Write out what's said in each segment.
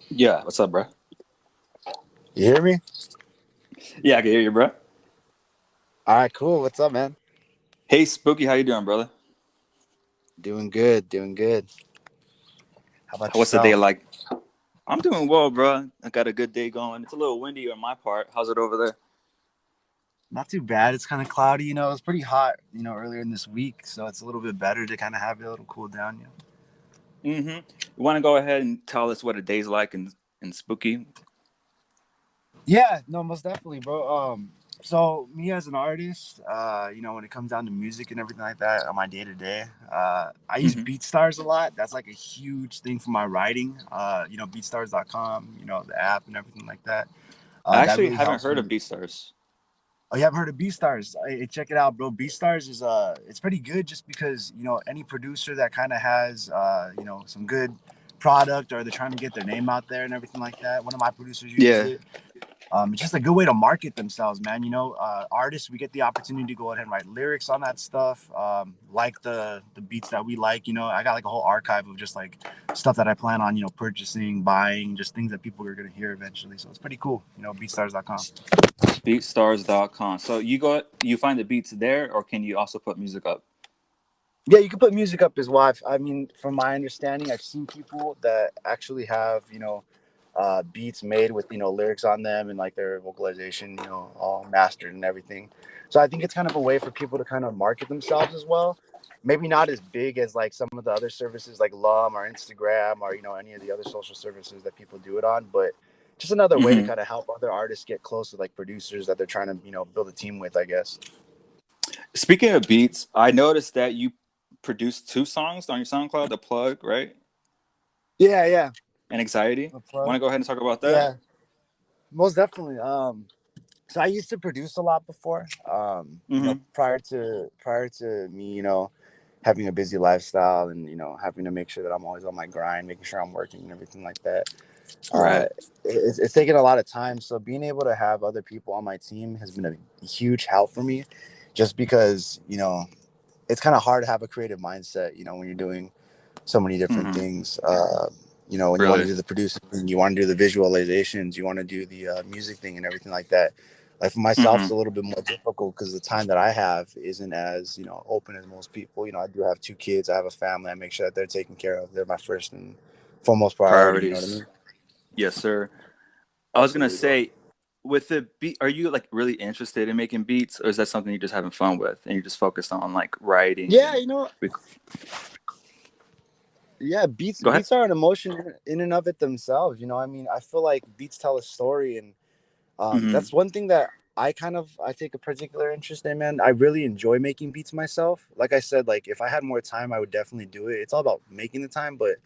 Yeah, what's up, bro? You hear me? Yeah, I can hear you, bro. All right, cool. What's up, man? Hey, Spooky, how you doing, brother? Doing good, doing good. How about What's the day yourself? like? I'm doing well, bro. I got a good day going. It's a little windy on my part. How's it over there? Not too bad. It's kind of cloudy, It was pretty hot, earlier in this week, so it's a little bit better to kind of have it a little cool down. Mm-hmm. You want to go ahead and tell us what a day's like in Spooky? Yeah, no, most definitely, bro. So me as an artist, when it comes down to music and everything like that, on my day to day, I use Mm-hmm. BeatStars a lot. That's like a huge thing for my writing. BeatStars.com, the app and everything like that. I That actually really haven't helps heard of me. BeatStars. Oh, you haven't heard of BeatStars? Hey, check it out, bro. BeatStars is it's pretty good just because any producer that kind of has some good product or they're trying to get their name out there and everything like that. One of my producers uses Yeah. it. It's just a good way to market themselves, man. Artists, we get the opportunity to go ahead and write lyrics on that stuff, like the beats that we like. I got like a whole archive of just like stuff that I plan on, purchasing, buying, just things that people are gonna hear eventually. So it's pretty cool. BeatStars.com. BeatStars.com. So you find the beats there, or can you also put music up? Yeah, you can put music up as well. I mean, from my understanding, I've seen people that actually have, beats made with, lyrics on them and like their vocalization, all mastered and everything. So I think it's kind of a way for people to kind of market themselves as well. Maybe not as big as like some of the other services like Lum or Instagram or, any of the other social services that people do it on, but just another way to Mm-hmm. kind of help other artists get close to like producers that they're trying to, build a team with, I guess. Speaking of beats, I noticed that you produced two songs on your SoundCloud, The Plug, right? Yeah, yeah. And Anxiety. The Want plug. to go ahead and talk about that? Yeah. Most definitely. So I used to produce a lot before. Mm-hmm. Prior to me, having a busy lifestyle and having to make sure that I'm always on my grind, making sure I'm working and everything like that. Uh, Right. it's taken a lot of time. So being able to have other people on my team has been a huge help for me, just because it's kind of hard to have a creative mindset. When you're doing so many different Mm-hmm. things. When you want to Really? do the producing, you want to do the visualizations, you want to do the music thing and everything like that. Like for myself, Mm-hmm. it's a little bit more difficult because the time that I have isn't as open as most people. I do have two kids, I have a family. I make sure that they're taken care of. They're my first and foremost priority. You know what I Priorities. mean? Yes, sir. I was gonna Absolutely, bro. say, with the beat, are you like really interested in making beats, or is that something you're just having fun with, and you're just focused on like writing Yeah, and? Rec- yeah, beats Go ahead. beats are an emotion in and of it themselves. I mean, I feel like beats tell a story, and Mm-hmm. that's one thing that I take a particular interest in, man. I really enjoy making beats myself. Like I said, like if I had more time, I would definitely do it. It's all about making the time, but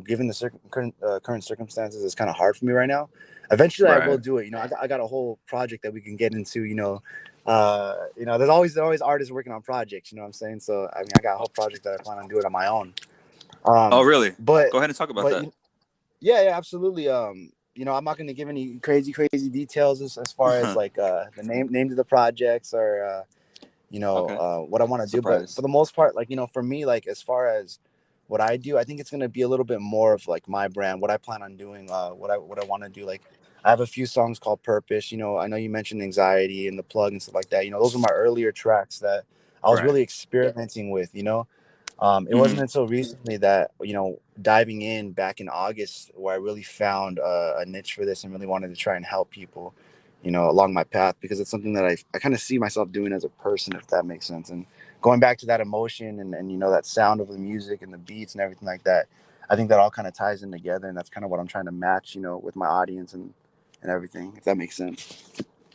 given the current circumstances, it's kind of hard for me right now. Eventually, I will Right. do it. I got a whole project that we can get into. There's always artists working on projects. You know what I'm saying? So I mean, I got a whole project that I plan on doing on my own. Oh, Um, really? but Go ahead and talk about but that. yeah, yeah, absolutely. I'm not going to give any crazy details as far as like the names of the projects or Okay. what I want to do. But for Surprise. the most part, like for me, like as far as what I do, I think it's going to be a little bit more of like my brand, what I plan on doing, what I want to do. Like I have a few songs called Purpose. I know you mentioned Anxiety and The Plug and stuff like that. Those are my earlier tracks that I was Right. really experimenting with. It wasn't Mm-hmm. until recently that diving in back in August where I really found a niche for this and really wanted to try and help people, along my path, because it's something that I kind of see myself doing as a person, if that makes sense. And going back to that emotion and that sound of the music and the beats and everything like that, I think that all kind of ties in together, and that's kind of what I'm trying to match, with my audience and everything, if that makes sense.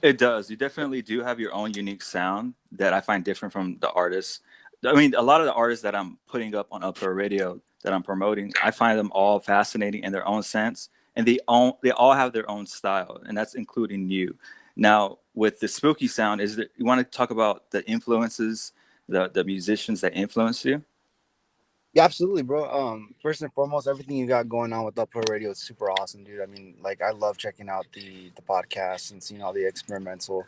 It does. You definitely do have your own unique sound that I find different from the artists. I mean, a lot of the artists that I'm putting up on Upper Radio that I'm promoting, I find them all fascinating in their own sense, and they all have their own style, and that's including you. Now, with the spooky sound, is that you want to talk about the influences, the musicians that influence you? Yeah, absolutely, bro. First and foremost, everything you got going on with Uphill Radio is super awesome, dude. I mean, like, I love checking out the podcast and seeing all the experimental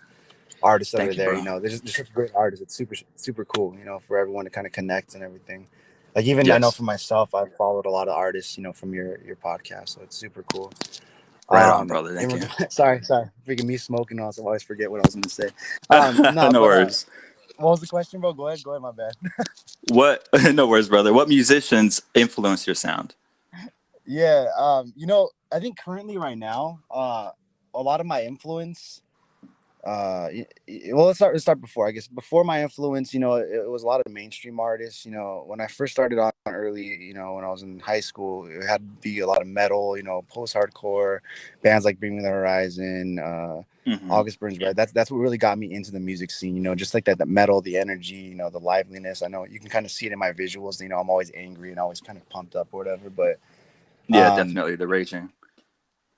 artists that are Thank you, there. bro. They're just such great artists. It's super cool. For everyone to kind of connect and everything. Like even I know Yes. for myself, I've followed a lot of artists, from your podcast, so it's super cool. Right on, brother. Thank you. Sorry, freaking me smoking also. I always forget what I was gonna say. No, No but worries. what was the question, bro? Go ahead, my bad. What? No worries, brother. What musicians influence your sound? Yeah, I think currently right now, a lot of my influence. Well, let's start before. I guess before my influence, it was a lot of mainstream artists. When I first started on early, when I was in high school, it had to be a lot of metal. Post-hardcore bands like Bring Me the Horizon, Hmm. August Burns Red. That's what really got me into the music scene. Just like that, the metal, the energy, the liveliness. I know you can kind of see it in my visuals. I'm always angry and always kind of pumped up or whatever. But Yeah, um, definitely. The raging.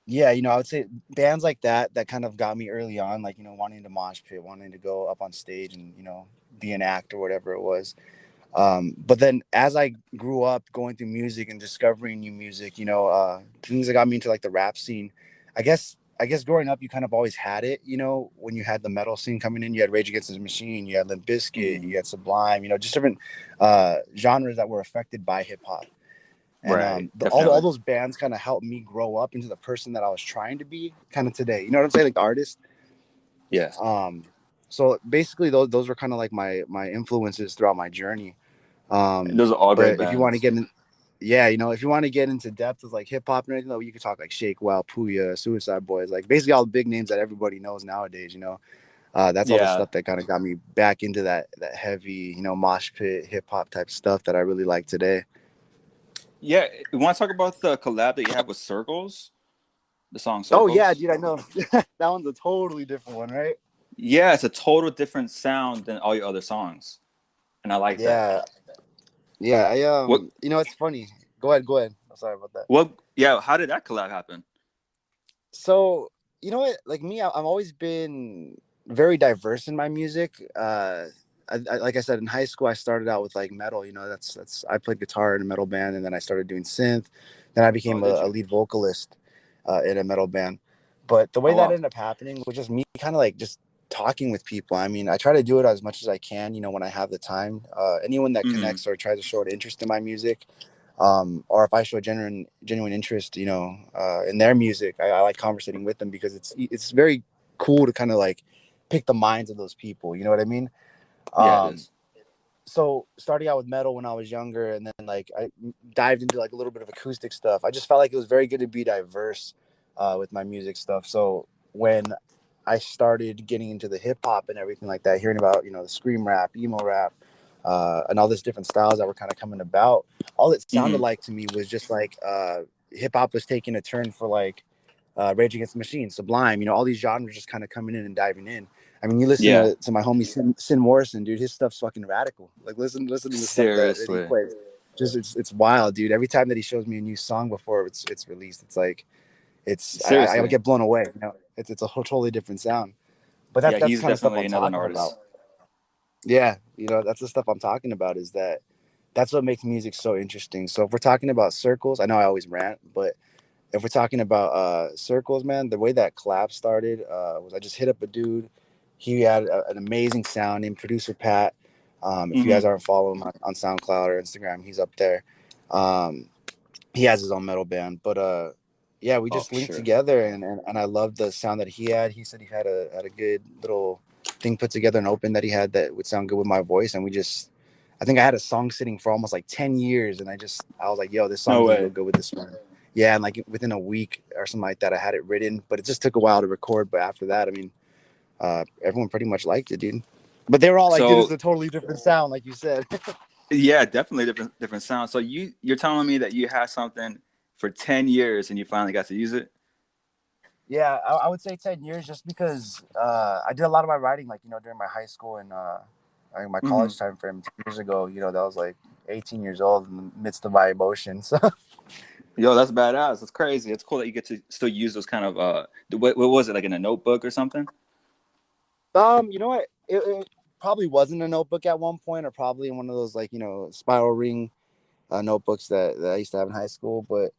yeah, I would say bands like that kind of got me early on, like, wanting to mosh pit, wanting to go up on stage and, be an act or whatever it was. But then as I grew up going through music and discovering new music, things that got me into like the rap scene. I guess growing up, you kind of always had it, when you had the metal scene coming in, you had Rage Against the Machine, you had Limp Bizkit, Hmm. you had Sublime, just different genres that were affected by hip hop. And Right. all Definitely. those bands kind of helped me grow up into the person that I was trying to be kind of today. You know what I'm saying? Like the artist. Yes. Um, so basically, those were kind of like my influences throughout my journey. Those are all great But if you want to bands. get in, yeah, if you want to get into depth with like hip hop and everything, though, you could talk like Shake Well, Puya, Suicide Boys, like basically all the big names that everybody knows nowadays. That's all the Yeah. stuff that kind of got me back into that heavy, mosh pit hip hop type stuff that I really like today. Yeah. You want to talk about the collab that you have with Circles? The song Oh yeah, Circles? dude, I know. That one's a totally different one, right? Yeah, it's a total different sound than all your other songs. And I like that. Yeah, yeah. What It's funny. Go ahead. I'm sorry about that. yeah, how did that collab happen? So, you know what? Like me, I've always been very diverse in my music. Like I said, in high school, I started out with like metal. That's I played guitar in a metal band, and then I started doing synth. Then I Oh, became did a you? lead vocalist in a metal band. But the way Oh that wow. ended up happening was just me kind of like just talking with people. I mean, I try to do it as much as I can, when I have the time. Anyone that Hmm. connects or tries to show an interest in my music, or if I show genuine interest, in their music, I like conversating with them because it's very cool to kind of like pick the minds of those people. You know what I mean? Yeah, it Um, is. so starting out with metal when I was younger, and then like I dived into like a little bit of acoustic stuff. I just felt like it was very good to be diverse with my music stuff. So when I started getting into the hip hop and everything like that, hearing about the scream rap, emo rap, and all these different styles that were kind of coming about, all it sounded Hmm. like to me was just like hip hop was taking a turn for like Rage Against the Machine, Sublime, all these genres just kind of coming in and diving in. I mean, you listen Yeah. to my homie Sin Morrison, dude. His stuff's fucking radical. Like, listen to the stuff that he Seriously. plays. Just it's wild, dude. Every time that he shows me a new song before it's released, it's like I Seriously. get blown away. It's a whole totally different sound. But that's Yeah, that's the he's kind of stuff definitely I'm another talking about. artist. Yeah, that's the stuff I'm talking about. Is that's what makes music so interesting. So if we're talking about circles, I know I always rant, but if we're talking about circles, man, the way that collab started was I just hit up a dude. He had an amazing sound named Producer Pat. If you Hmm. guys aren't following him on SoundCloud or Instagram, he's up there. Um, he has his own metal band, but yeah, we Oh, just for linked sure. together, and I loved the sound that he had. He said he had a good little thing put together and open that he had that would sound good with my voice, and I think I had a song sitting for almost like 10 years, and I was like, yo, this No song's gonna go way. good with this one. Yeah, and like within a week or something like that, I had it written, but it just took a while to record. But after that, I mean, everyone pretty much liked it, dude. But they were all like, dude, this is So a totally different sound, like you said. yeah, definitely different sound. So you're telling me that you had something for 10 years and you finally got to use it? Yeah, I would say 10 years, just because I did a lot of my writing, like during my high school and my Hmm. college time frame 10 years ago. That was like 18 years old in the midst of my emotions. Yo, that's badass. That's crazy. It's cool that you get to still use those kind of what was it, like in a notebook or something? You know what? It probably wasn't a notebook at one point, or probably in one of those like spiral ring notebooks that I used to have in high school. But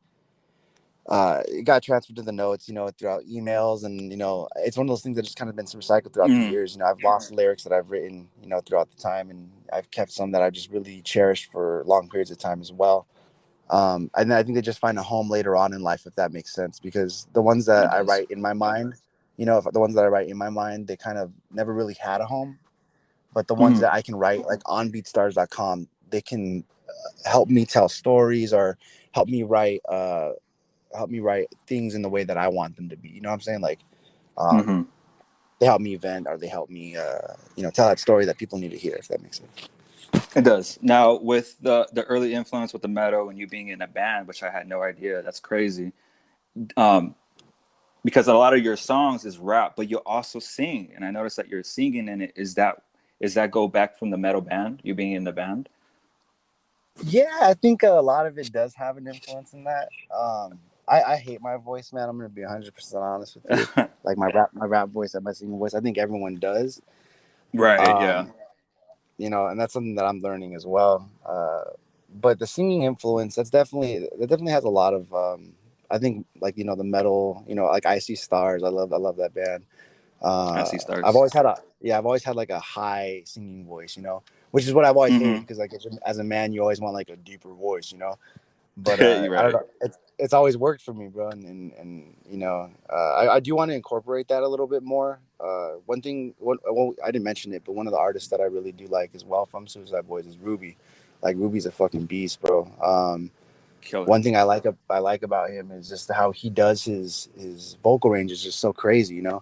it got transferred to the notes, throughout emails, and it's one of those things that just kind of been recycled throughout the Mm, years. I've lost lyrics that I've written, throughout the time, and I've kept some that I've just really cherished for long periods of time as well. And I think they just find a home later on in life, if that makes sense, because the ones it that I does. write in my mind, if the ones that I write in my mind, they kind of never really had a home. But the ones Mm, that I can write, like on BeatStars.com, they can help me tell stories or help me write things in the way that I want them to be. You know what I'm saying? Like, um, mm-hmm. they help me vent, or they help me, tell that story that people need to hear, if that makes sense. It does. Now, with the early influence with the metal and you being in a band, which I had no idea, that's crazy. Um, because a lot of your songs is rap, but you also sing, and I noticed that you're singing in it. Is that go back from the metal band? You being in the band? Yeah, I think a lot of it does have an influence in that. I hate my voice, man. I'm gonna be 100% honest with you. Like my rap voice and my singing voice. I think everyone does. Right. Yeah. Um, and that's something that I'm learning as well. But the singing influence, that definitely has a lot of. I think, like, the metal, like I See Stars. I love that band. I see I've stars. always had like a high singing voice, which is what I've always hated, Mm-hmm. because like as a man, you always want like a deeper voice. But You're I don't right. know, it's always worked for me, bro. And I do want to incorporate that a little bit more. One thing, well, I didn't mention it, but one of the artists that I really do like as well from Suicide Boys is Ruby. Like, Ruby's a fucking beast, bro. Killer. One thing I like about him is just how he does his vocal range is just so crazy, when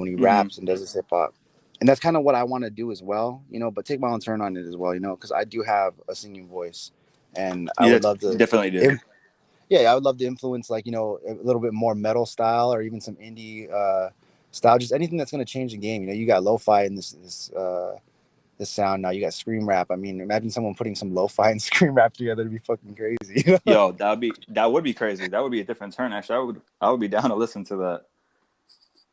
he Mm-hmm. raps and does his hip hop. And that's kind of what I want to do as well, but take my own turn on it as well, because I do have a singing voice, and I You would love to, definitely do. yeah, I would love to influence, like, a little bit more metal style, or even some indie style, just anything that's going to change the game. You got lo-fi in this sound now. You got scream rap. I mean, imagine someone putting some lo-fi and scream rap together. It'd be fucking crazy. Yo, that would be crazy. That would be a different turn. Actually, I would be down to listen to that.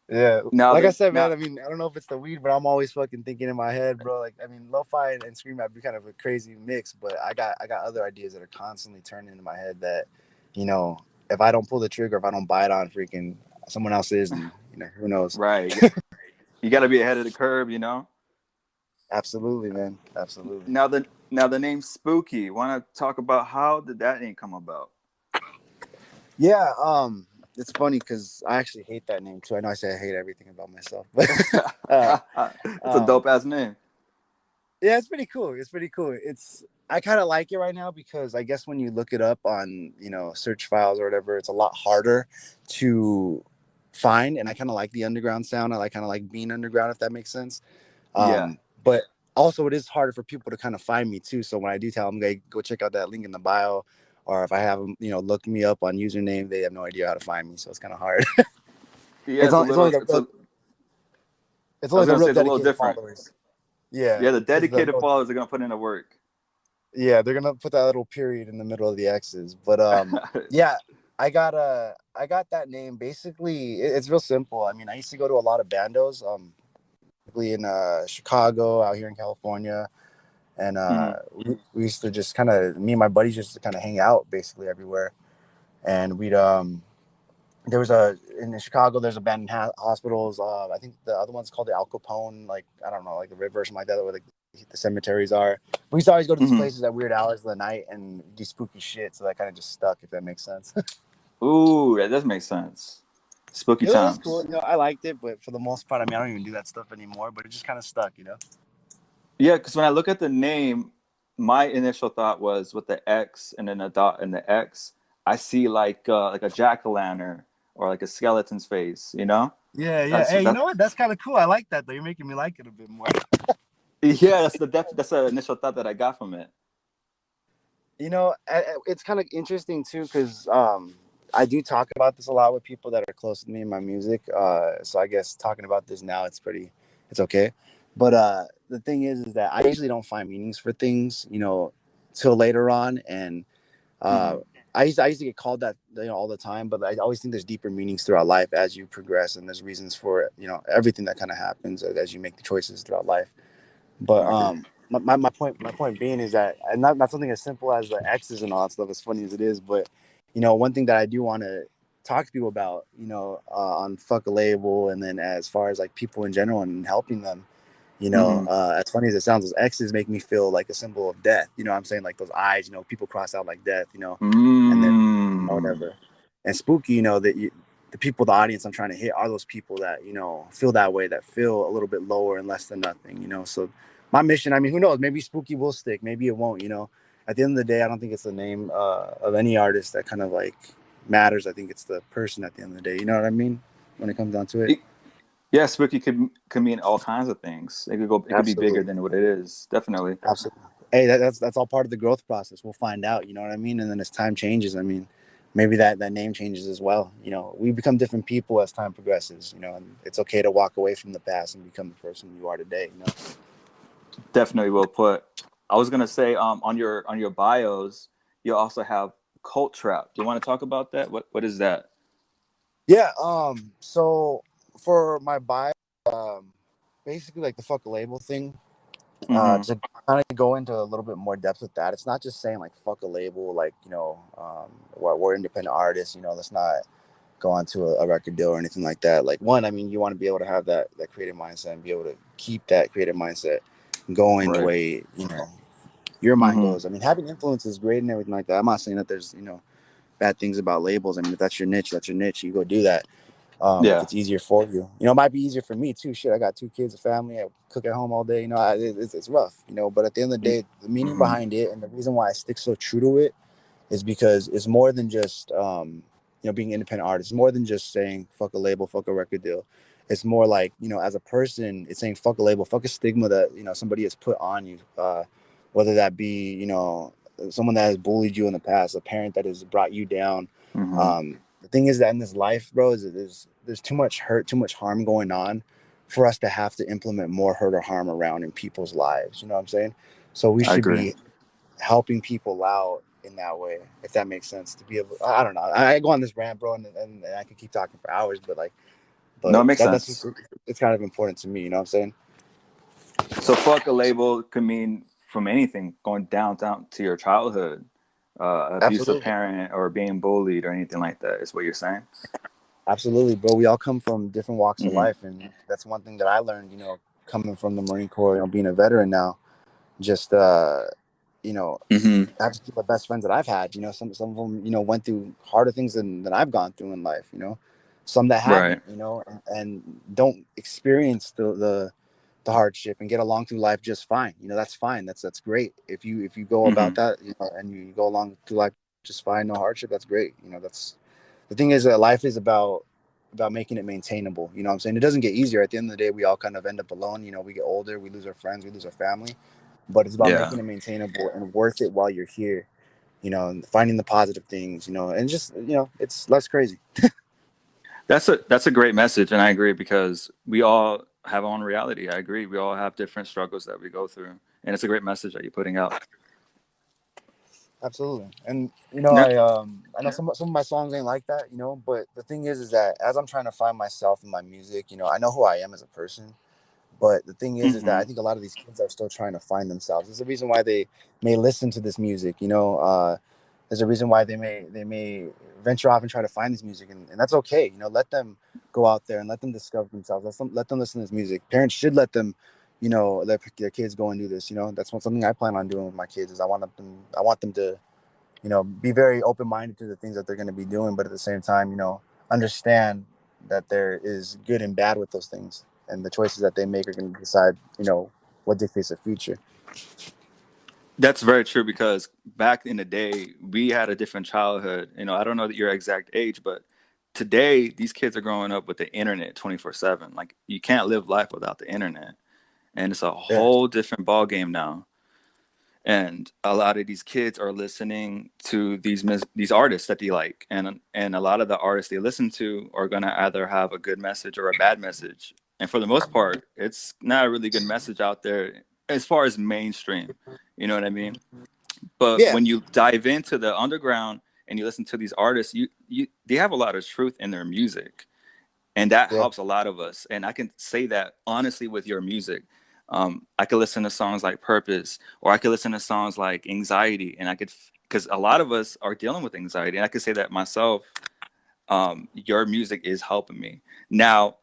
Yeah, Now like I the said, man. now I mean, I don't know if it's the weed, but I'm always fucking thinking in my head, bro. Like, I mean, lo-fi and scream rap be kind of a crazy mix, but I got other ideas that are constantly turning into my head that, you know, if I don't pull the trigger, if I don't bite on, freaking someone else is, and who knows? right, you got to be ahead of the curve. Absolutely, man. Absolutely. Now the name Spooky. Want to talk about how did that name come about? Yeah. It's funny because I actually hate that name too. I know I say I hate everything about myself, but uh, It's a um, dope ass name. yeah, it's pretty cool. It's pretty cool. I kind of like it right now because I guess when you look it up on, search files or whatever, it's a lot harder to find. And I kind of like the underground sound. I kind of like being underground, if that makes sense. Yeah, But also it is harder for people to kind of find me too. So when I do tell them, hey, go check out that link in the bio, or if I have them, look me up on username, they have no idea how to find me. So it's kind of hard. yeah. it's It's a only it's only little. the real, it's I only was the gonna say real it's a little dedicated different. followers. Yeah, Yeah, the because dedicated followers are gonna put in the work. yeah, they're gonna put that little period in the middle of the X's. But yeah, I got that name. Basically, it's real simple. I mean, I used to go to a lot of bandos, basically in Chicago, out here in California, and Hmm. we used to just kind of, me and my buddies used to kind of hang out basically everywhere, and we'd there was in Chicago. There's a band in hospitals. I think the other one's called the Al Capone. Like, I don't know, like the river or something like that, where the cemeteries are. We used to always go to these Hmm. places at weird hours of the night and do spooky shit. So that kind of just stuck, if that makes sense. Ooh, that does make sense. Spooky It was cool. times. I liked it, but for the most part, I mean, I don't even do that stuff anymore. But it just kind of stuck. Yeah, because when I look at the name, my initial thought was with the X and then a dot and the X, I see like a jack o' lantern or like a skeleton's face. Yeah, yeah. That's Hey, you that. know what? That's kind of cool. I like that though. You're making me like it a bit more. Yeah, that's the initial thought that I got from it. It's kind of interesting too, because I do talk about this a lot with people that are close to me in my music. So I guess talking about this now, it's okay. But the thing is that I usually don't find meanings for things, till later on, and uh, Hmm. I used to get called that, all the time. But I always think there's deeper meanings throughout life as you progress, and there's reasons for, everything that kind of happens as you make the choices throughout life. But I agree. my point being is that, and not something as simple as the X's and all that stuff, as funny as it is, but one thing that I do want to talk to people about, on Fuck a Label, and then as far as like people in general and helping them, Mm-hmm. as funny as it sounds, those X's make me feel like a symbol of death. You know what I'm saying? Like those eyes, people cross out like death, and then Mm. whatever. And spooky, the people, the audience I'm trying to hit are those people that, feel that way, that feel a little bit lower and less than nothing, So my mission, I mean, who knows? Maybe spooky will stick, maybe it won't, At the end of the day, I don't think it's the name of any artist that kind of like matters. I think it's the person at the end of the day. You know what I mean? When it comes down to it. Yeah, spooky could mean all kinds of things. It could go. It could be bigger Absolutely. than what it is. Definitely. Absolutely. Hey, that's all part of the growth process. We'll find out. You know what I mean? And then as time changes, I mean, maybe that name changes as well. We become different people as time progresses. And it's okay to walk away from the past and become the person you are today. Definitely well put. I was gonna say, on your bios, you also have cult trap. Do you want to talk about that? What is that? Yeah. So for my bio, basically like the fuck label thing. Mm-hmm. To kind of go into a little bit more depth with that, it's not just saying like fuck a label, like we're independent artists. Let's not go on to a record deal or anything like that. Like one, I mean, you want to be able to have that creative mindset and be able to keep that creative mindset going the Right. way your mind Mm-hmm. goes. I mean, having influence is great and everything like that. I'm not saying that there's bad things about labels. I mean, if that's your niche, that's your niche. You go do that. If Yeah. it's easier for you, it might be easier for me too. Shit, I got 2 kids, a family. I cook at home all day. It's rough. But at the end of the day, the meaning Mm-hmm. behind it and the reason why I stick so true to it is because it's more than just being an independent artist. It's more than just saying fuck a label, fuck a record deal. It's more like, as a person, it's saying fuck a label, fuck a stigma that somebody has put on you, whether that be someone that has bullied you in the past, a parent that has brought you down. Mm-hmm. The thing is that in this life, bro, is there's too much hurt, too much harm going on for us to have to implement more hurt or harm around in people's lives. You know what I'm saying? So we I should agree. be helping people out in that way, if that makes sense. To be able, I don't know. I go on this rant, bro, and I can keep talking for hours, but No, it makes that's sense. it's kind of important to me. You know what I'm saying? So fuck a label could mean from anything going down to your childhood, abusive Absolutely, parent or being bullied or anything like that. Is what you're saying? absolutely, bro. We all come from different walks of Mm-hmm. life, and that's one thing that I learned. Coming from the Marine Corps, being a veteran now, just you know, Mm-hmm. that's the best friends that I've had. Some of them, went through harder things than I've gone through in life. Some that haven't. Right. And don't experience the hardship and get along through life just fine. That's fine. That's great. If you go about Mm-hmm. that, and you go along through life just fine, no hardship, that's great. That's the thing is that life is about making it maintainable. You know what I'm saying? It doesn't get easier. At the end of the day, we all kind of end up alone. We get older, we lose our friends, we lose our family, but it's about Yeah. making it maintainable and worth it while you're here. And finding the positive things. And just it's less crazy. That's a great message, and I agree because we all have our own reality. I agree. We all have different struggles that we go through, and it's a great message that you're putting out. Absolutely. And Yeah. I know some of my songs ain't like that, but the thing is that as I'm trying to find myself in my music, I know who I am as a person. But the thing is that Mm-hmm. I think a lot of these kids are still trying to find themselves. There's a reason why they may listen to this music, there's a reason why they may venture off and try to find this music, and that's okay. Let them go out there and let them discover themselves. Let them listen to this music. Parents should let them, let their kids go and do this. That's something I plan on doing with my kids. Is I want them to, be very open minded to the things that they're going to be doing, but at the same time, understand that there is good and bad with those things, and the choices that they make are going to decide, what dictates their future. That's very true because back in the day, we had a different childhood. I don't know your exact age, but today these kids are growing up with the internet 24/7. Like you can't live life without the internet, and it's a Yeah, whole different ball game now. And a lot of these kids are listening to these artists that they like, and a lot of the artists they listen to are gonna either have a good message or a bad message. And for the most part, it's not a really good message out there as far as mainstream. You know what I mean? But yeah, when you dive into the underground and you listen to these artists, you they have a lot of truth in their music, and that yeah, helps a lot of us. And I can say that honestly with your music. I could listen to songs like Purpose, or I could listen to songs like Anxiety, and I could because a lot of us are dealing with anxiety, and I can say that myself. Your music is helping me. Now,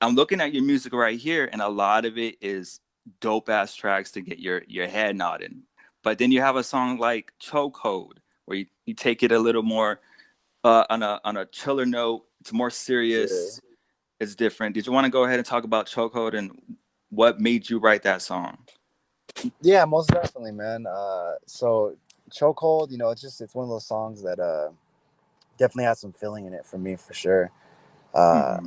I'm looking at your music right here, and a lot of it is dope ass tracks to get your head nodding. But then you have a song like Chokehold, where you take it a little more on a chiller note. It's more Yeah. serious. It's different. Did you want to go ahead and talk about Chokehold and what made you write that song? Yeah, most definitely, man. So Chokehold, it's one of those songs that definitely has some feeling in it for me, for sure. Uh, Mm-hmm.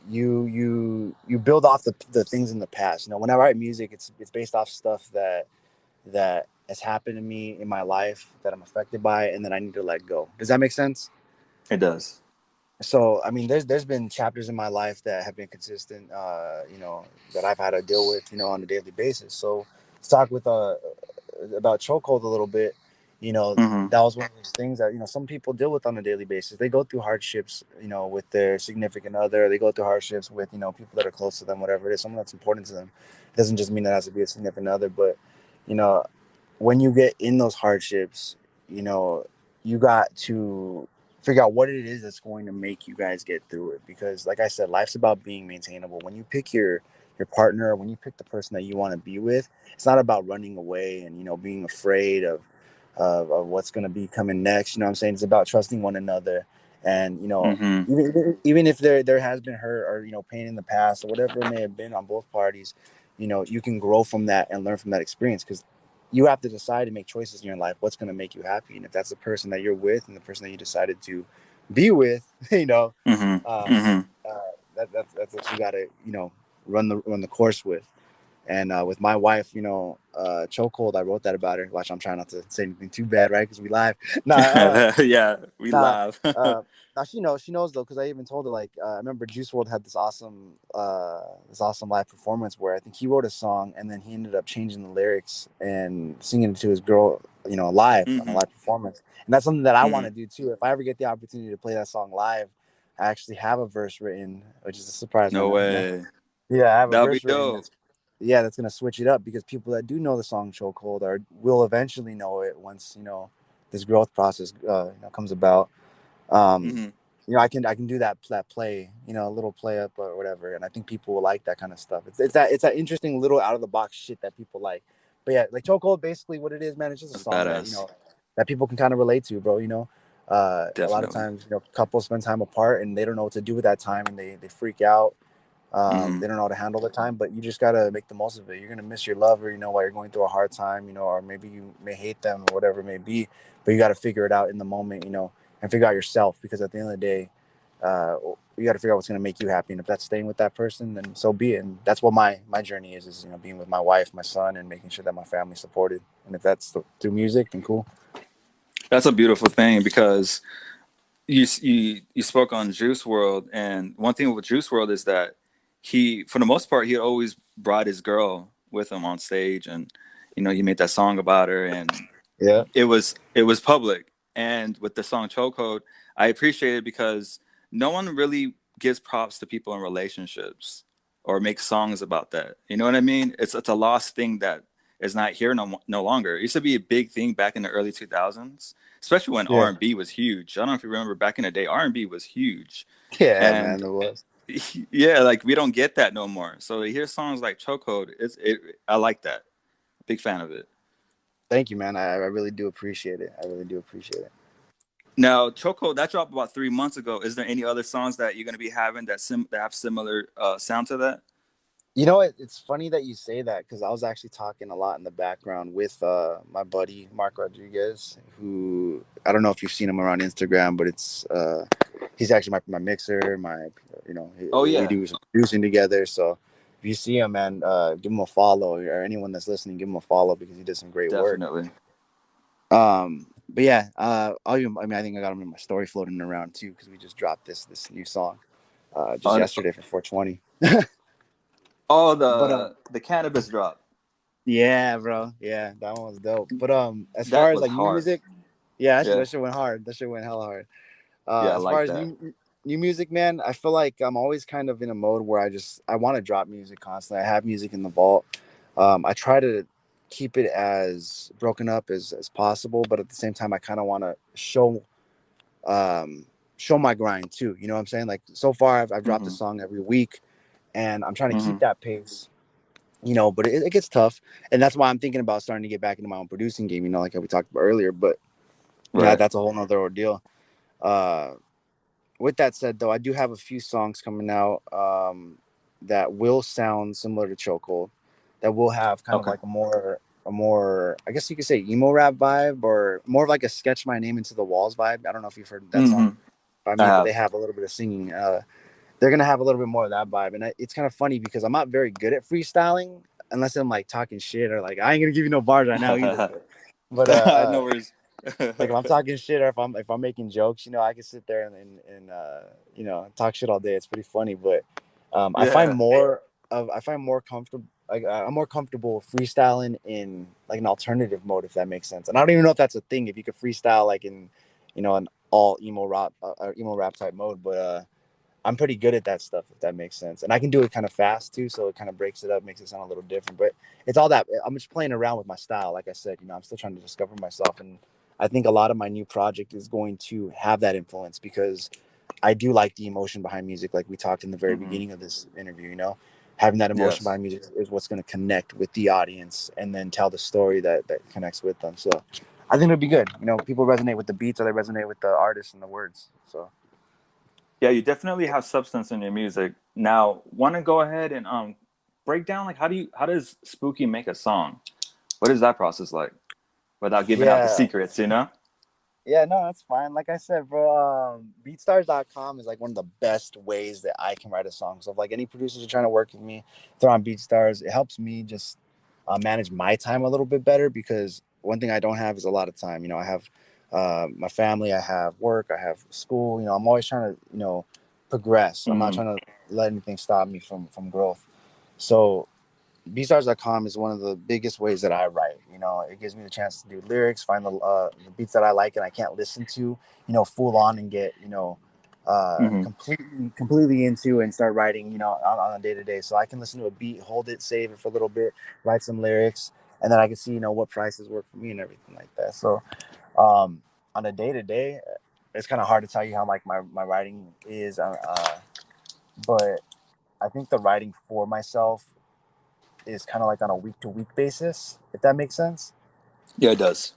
you build off the things in the past. When I write music, it's based off stuff that has happened to me in my life that I'm affected by, and then I need to let go. Does that make sense? It does. So I mean, there's been chapters in my life that have been consistent, that I've had to deal with, on a daily basis. So let's talk with about chokehold a little bit. Mm-hmm. That was one of those things that some people deal with on a daily basis. They go through hardships, with their significant other. They go through hardships with people that are close to them, whatever it is, someone that's important to them. It doesn't just mean that it has to be a significant other, but you know when you get in those hardships, you know, you got to figure out what it is that's going to make you guys get through it. Because, like I said, life's about being maintainable. When you pick your partner, when you pick the person that you want to be with, it's not about running away and being afraid of what's going to be coming next. You know what I'm saying? It's about trusting one another, and Mm-hmm. even if there has been hurt or pain in the past or whatever it may have been on both parties, you can grow from that and learn from that experience, because you have to decide to make choices in your life. What's going to make you happy? And if that's the person that you're with and the person that you decided to be with, Mm-hmm. uh, Mm-hmm. that's what you got to, run the course with. And with my wife, chokehold, I wrote that about her. Watch, I'm trying not to say anything too bad, right? Because we live. Nah, Yeah, we nah. laugh. Uh, Now she knows though, because I even told her, like, I remember Juice World had this awesome live performance where I think he wrote a song and then he ended up changing the lyrics and singing it to his girl, live on a Mm-hmm. live performance. And that's something that I want Mm-hmm. to do too. If I ever get the opportunity to play that song live, I actually have a verse written, which is a surprise right No now. Yeah, way. yeah, I have a That'll be verse written dope. that's gonna switch it up, because people that do know the song Chokehold will eventually know it once this growth process comes about. um Mm-hmm. I can do that play, a little play up or whatever, and I think people will like that kind of stuff. It's that interesting little out of the box shit that people like. But yeah, like chokehold, basically what it is, man, it's just a That's song that badass. that people can kind of relate to, bro. A lot of Definitely. times, couples spend time apart and they don't know what to do with that time, and they freak out. Mm-hmm. They don't know how to handle the time, but you just gotta make the most of it. You're gonna miss your lover, while you're going through a hard time, or maybe you may hate them or whatever it may be, but you gotta figure it out in the moment, and figure out yourself, because at the end of the day, you gotta figure out what's gonna make you happy, and if that's staying with that person, then so be it. And that's what my journey is being with my wife, my son, and making sure that my family's supported. And if that's through music, then cool. That's a beautiful thing because you spoke on Juice World, and one thing with Juice World is that he, for the most part, he always brought his girl with him on stage, and he made that song about her, and Yeah. it was public. And with the song Chokehold, I appreciate it because no one really gives props to people in relationships or makes songs about that. You know what I mean? It's a lost thing that is not here no longer. It used to be a big thing back in the early 2000s, especially when Yeah. R&B was huge. I don't know if you remember back in the day, R&B was huge. Yeah, man, And it was. yeah, like we don't get that no more. So to hear songs like Chokehold, I like that. Big fan of it. Thank you, man. I really do appreciate it. I really do appreciate it. Now, Choco, that dropped about 3 months ago. Is there any other songs that you're going to be having that have similar sound to that? It's funny that you say that, because I was actually talking a lot in the background with my buddy Mark Rodriguez, who, I don't know if you've seen him around Instagram, but he's actually my mixer, Oh we yeah, do some producing together. So if you see him, man, give him a follow, or anyone that's listening, give him a follow, because he did some great work. definitely. But yeah, I think I got him in my story floating around too, because we just dropped this new song just Uh, yesterday for 420. oh, But the cannabis drop. yeah, bro. Yeah, that one was dope. But as far That as was like new hard. music, yeah, Yeah, that shit went hard. That shit went hella hard. yeah, I As far like as that. new music, man, I feel like I'm always kind of in a mode where I want to drop music constantly. I have music in the vault. I try to keep it as broken up as possible, but at the same time I kind of want to um show my grind too, you know what I'm saying? Like so far I've dropped a Mm-hmm. song every week, and I'm trying to Mm-hmm. keep that pace, you know, but it gets tough. And that's why I'm thinking about starting to get back into my own producing game, you know, like we talked about earlier. But you know, Right. that's a whole nother ordeal. uh with that said, though, I do have a few songs coming out that will sound similar to Chokehold, that will have kind of Okay. like a more, I guess you could say, emo rap vibe, or more of like a sketch my name into the walls vibe. I don't know if you've heard that song Mm-hmm. by I me, but they have. have a little bit of singing. They're gonna have a little bit more of that vibe, and it's kind of funny because I'm not very good at freestyling unless I'm like talking shit, or like I ain't gonna give you no bars right now either. But No worries. like if I'm talking shit, or if I'm making jokes, you know, I can sit there and you know, talk shit all day. It's pretty funny, but Yeah. I find more comfortable. Like I'm more comfortable freestyling in like an alternative mode, if that makes sense. And I don't even know if that's a thing. If you could freestyle like in, you know, an all emo rap type mode, but I'm pretty good at that stuff, if that makes sense. And I can do it kind of fast too, so it kind of breaks it up, makes it sound a little different. But it's all that I'm just playing around with my style. Like I said, you know, I'm still trying to discover myself, and I think a lot of my new project is going to have that influence because I do like the emotion behind music, like we talked in the very Mm-hmm. beginning of this interview. You know, having that emotion Yes. behind music is what's going to connect with the audience, and then tell the story that connects with them. So I think it'll be good. You know, people resonate with the beats, or they resonate with the artists and the words. So. Yeah, you definitely have substance in your music. Now, want to go ahead and break down like how does Spooky make a song? What is that process like? Without giving out the Yeah, secrets, you know? yeah, no, that's fine. Like I said, bro, BeatStars.com is like one of the best ways that I can write a song. So if like any producers are trying to work with me, they're on BeatStars. It helps me just manage my time a little bit better, because one thing I don't have is a lot of time. You know, I have my family, I have work, I have school. You know, I'm always trying to, you know, progress. I'm not Mm-hmm. trying to let anything stop me from growth. So BStars.com is one of the biggest ways that I write. You know, it gives me the chance to do lyrics, find the beats that I like and I can't listen to, you know, full on, and get, you know, Mm-hmm. completely into, and start writing, you know, on a day to day. So I can listen to a beat, hold it, save it for a little bit, write some lyrics, and then I can see, you know, what prices work for me and everything like that. So on a day to day, it's kind of hard to tell you how like my writing is, but I think the writing for myself is kind of like on a week to week basis, if that makes sense. Yeah, it does.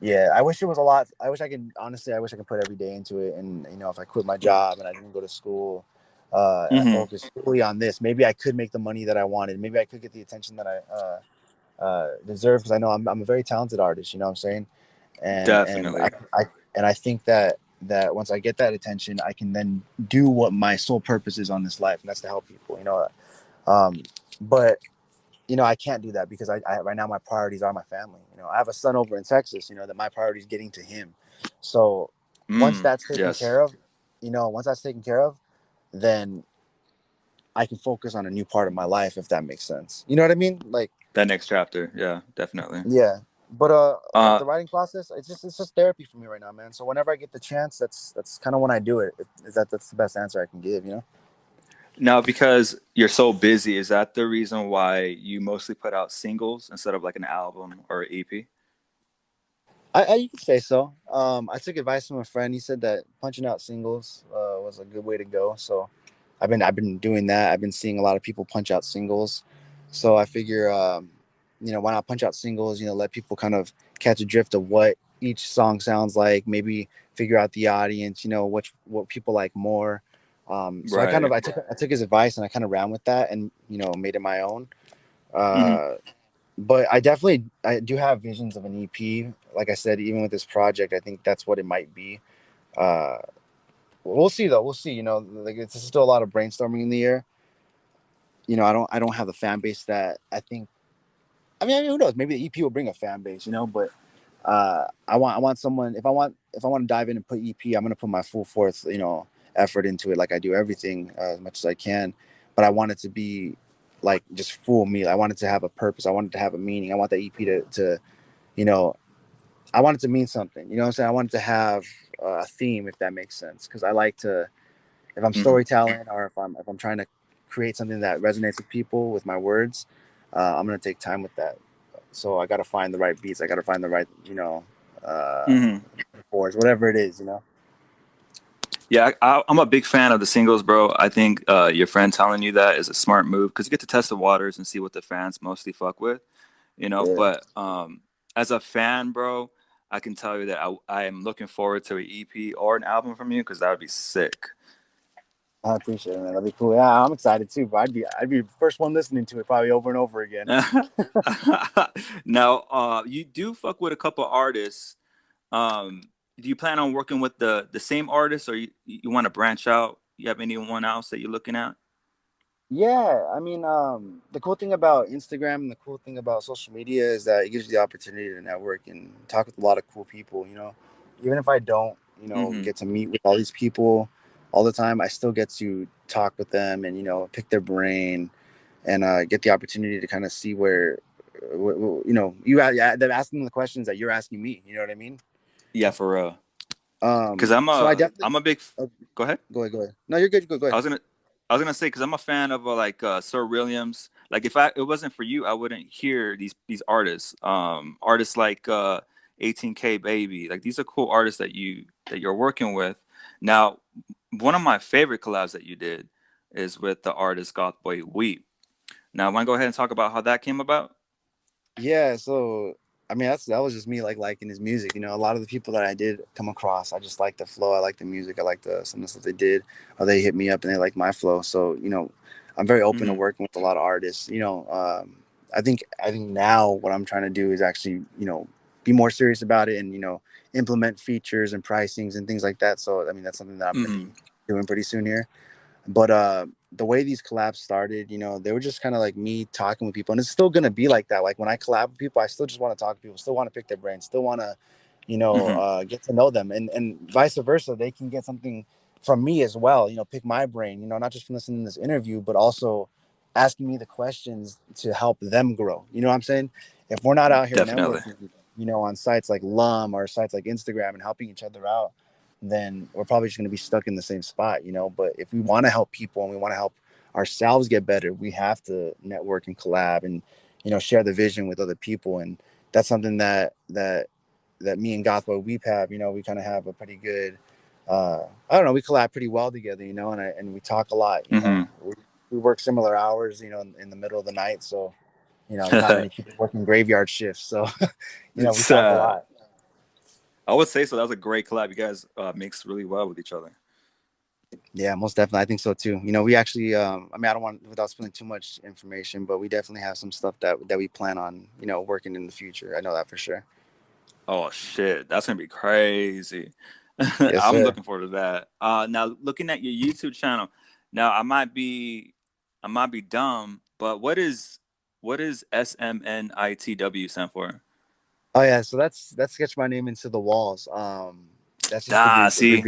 Yeah, I wish it was a lot. I wish I could, honestly, I wish I could put every day into it. And, you know, if I quit my job and I didn't go to school, and I Mm-hmm. focused fully on this, maybe I could make the money that I wanted. Maybe I could get the attention that I deserve, because I know I'm a very talented artist, you know what I'm saying? And Definitely. I think that once I get that attention, I can then do what my sole purpose is on this life, and that's to help people, you know. Um, but you know, I can't do that because I right now my priorities are my family. You know, I have a son over in Texas, you know, that my priority is getting to him. So once Mm. that's taken Yes. care of, you know, once that's taken care of, then I can focus on a new part of my life, if that makes sense. You know what I mean? Like, That next chapter. Yeah, definitely. yeah. But like Uh the writing process, it's just therapy for me right now, man. So whenever I get the chance, that's kind of when I do it. That's the best answer I can give, you know? Now, because you're so busy, is that the reason why you mostly put out singles instead of like an album or EP? You could say so. I took advice from a friend. He said that punching out singles was a good way to go. So I've been doing that. I've been seeing a lot of people punch out singles. So I figure, you know, why not punch out singles? You know, let people kind of catch a drift of what each song sounds like. Maybe figure out the audience. You know, what people like more. So Right. I took his advice, and I kind of ran with that, and, you know, made it my own. Mm-hmm. Uh, but I do have visions of an EP. Like I said, even with this project, I think that's what it might be. Uh, we'll see though. We'll see. You know, like it's still a lot of brainstorming in the air. You know, I don't have the fan base that I think. I mean, who knows? Maybe the EP will bring a fan base. You know, but I want someone. If I want to dive in and put EP, I'm gonna put my full force, you know, effort into it, like I do everything, as much as I can. But I want it to be like just full me. I want it to have a purpose. I want it to have a meaning. I want the EP to you know, I want it to mean something. You know what I'm saying? I want it to have a theme, if that makes sense. Because I like to, if I'm Mm-hmm. storytelling, or if I'm trying to create something that resonates with people with my words, I'm gonna take time with that. So I got to find the right beats. I got to find the right, you know, uh, Hmm. chords, whatever it is, you know. Yeah, I'm a big fan of the singles, bro. I think your friend telling you that is a smart move because you get to test the waters and see what the fans mostly fuck with, you know. Yeah, But as a fan, bro, I can tell you that I am looking forward to an EP or an album from you because that would be sick. I appreciate it, man. That'd be cool. Yeah, I'm excited too. But I'd be the first one listening to it probably over and over again. Now, you do fuck with a couple artists. Um, do you plan on working with the same artists, or you want to branch out? You have anyone else that you're looking at? Yeah, I mean, the cool thing about Instagram and the cool thing about social media is that it gives you the opportunity to network and talk with a lot of cool people. You know, even if I don't, you know, Hmm. get to meet with all these people all the time, I still get to talk with them and, you know, pick their brain and get the opportunity to kind of see where, you know, they're asking the questions that you're asking me. You know what I mean? Yeah, for real. Because So I definitely I'm a big. oh, Go ahead. go ahead, go ahead. No, you're good. Go I ahead. was gonna I was gonna say because I'm a fan of like Sir Williams. Like if I it wasn't for you, I wouldn't hear these artists. Artists like 18K Baby. Like these are cool artists that you're working with. Now, one of my favorite collabs that you did is with the artist Goth Boy Weep. Now, I want to go ahead and talk about how that came about. Yeah, so I mean that was just me like liking his music. You know, a lot of the people that I did come across, I just like the flow, I like the music, I like the some of the stuff they did, or they hit me up and they like my flow. So you know, I'm very open to Hmm. working with a lot of artists. You know, I think now what I'm trying to do is actually be more serious about it and implement features and pricings and things like that. So I mean that's something that I'm gonna Hmm. be doing pretty soon here. But the way these collabs started, they were just kind of like me talking with people, and it's still gonna be like that. Like when I collab with people, I still just want to talk to people, still want to pick their brains, still want to, Hmm. get to know them, and vice versa. They can get something from me as well. Pick my brain. Not just from listening to this interview, but also asking me the questions to help them grow. You know what I'm saying? If we're not out here Definitely. networking, on sites like Lum or sites like Instagram and helping each other out, then we're probably just going to be stuck in the same spot. But if we want to help people and we want to help ourselves get better, we have to network and collab and share the vision with other people. And that's something that me and Gothboy Weep have. We kind of have a pretty good, I don't know, we collab pretty well together. And we talk a lot. Hmm. We work similar hours. In the middle of the night, so there's not many people working graveyard shifts. So we It's, talk a lot. I would say so. That was a great collab. You guys mix really well with each other. Yeah, most definitely. I think so too. We actually, I mean, I don't want without spilling too much information, but we definitely have some stuff that we plan on, working in the future. I know that for sure. Oh shit, that's gonna be crazy. Yes, I'm sir. looking forward to that. Now looking at your YouTube channel, now I might be dumb, but what is SMNITW stand for? Oh yeah, so that's sketch my name into the walls. That's just Ah, see,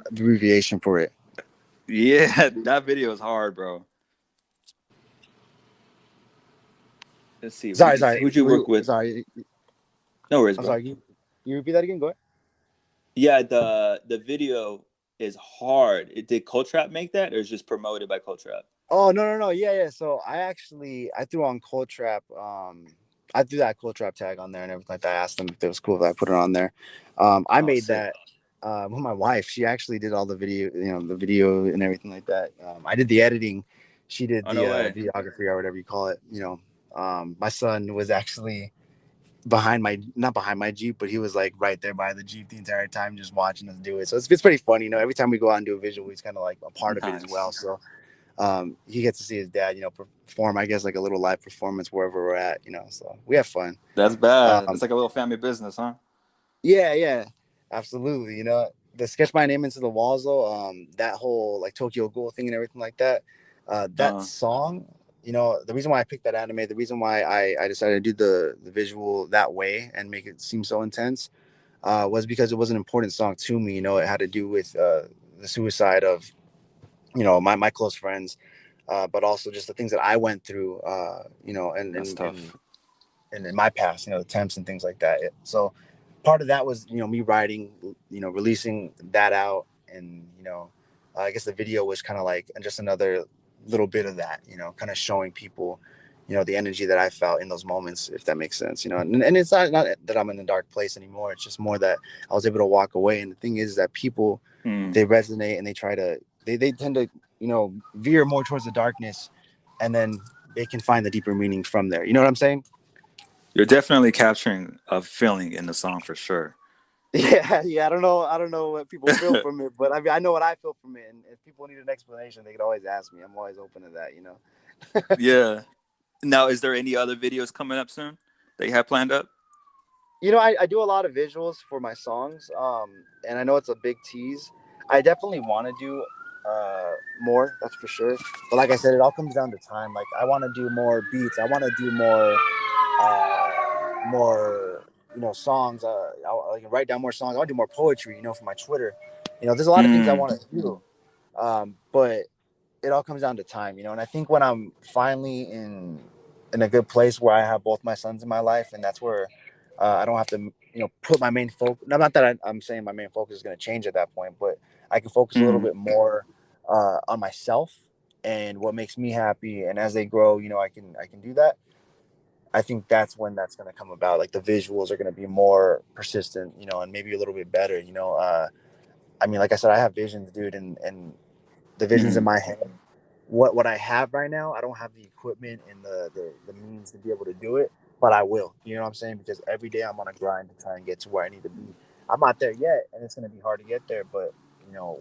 abbreviation for it. yeah, that video is hard, bro. Let's see, Sorry, sorry, who'd you work with? sorry. No worries, I'm bro. sorry. You repeat that again? Go ahead. Yeah, the video is hard. Did Coltrap make that, or is just promoted by Coltrap? Oh no. Yeah, yeah. So I threw on Cold Trap. I threw that Cold Trap tag on there and everything like that. I asked them if it was cool if I put it on there. I Oh, made sick. that with my wife. She actually did all the video and everything like that. I did the editing. She did Oh, the no way. videography or whatever you call it. My son was actually behind my not behind my Jeep, but he was like right there by the Jeep the entire time, just watching us do it. So it's pretty funny. Every time we go out and do a visual, he's kind of like a part of it as well. Nice. So he gets to see his dad, perform, I guess, like a little live performance wherever we're at. So we have fun. That's bad. Um, It's like a little family business, huh? yeah, absolutely. The sketch my name into the walls though, that whole like Tokyo Ghoul thing and everything like that, that Uh, song, the reason why I picked that anime, the reason why I decided to do the visual that way and make it seem so intense, was because it was an important song to me. It had to do with the suicide of my close friends, but also just the things that I went through, and that's and and tough. and in my past, the temps and things like that. So part of that was me writing, releasing that out, and I guess the video was kind of like just another little bit of that, kind of showing people, the energy that I felt in those moments, if that makes sense. And it's not that I'm in a dark place anymore. It's just more that I was able to walk away. And the thing is that people, Mm. they resonate and they tend to, veer more towards the darkness, and then they can find the deeper meaning from there. You know what I'm saying? You're definitely capturing a feeling in the song for sure. Yeah, yeah. I don't know what people feel from it, but I mean, I know what I feel from it. And if people need an explanation, they could always ask me. I'm always open to that. Yeah. Now, is there any other videos coming up soon that you have planned up? I do a lot of visuals for my songs, and I know it's a big tease. I definitely want to do more, that's for sure. But like I said, it all comes down to time. Like I want to do more beats. I want to do more, songs. I write down more songs. I want to do more poetry, for my Twitter. There's a lot of things I Mm. want to do, but it all comes down to time, and I think when I'm finally in a good place where I have both my sons in my life, and that's where I don't have to, put my main focus. Not that I'm saying my main focus is going to change at that point, but I can focus a little Mm. bit more on myself and what makes me happy. And as they grow, I can do that. I think that's when that's going to come about. Like the visuals are going to be more persistent, and maybe a little bit better. I mean, like I said, I have visions, dude, and the visions in Mm. my head. What I have right now, I don't have the equipment and the means to be able to do it, but I will. You know what I'm saying? Because every day I'm on a grind to try and get to where I need to be. I'm not there yet, and it's going to be hard to get there, but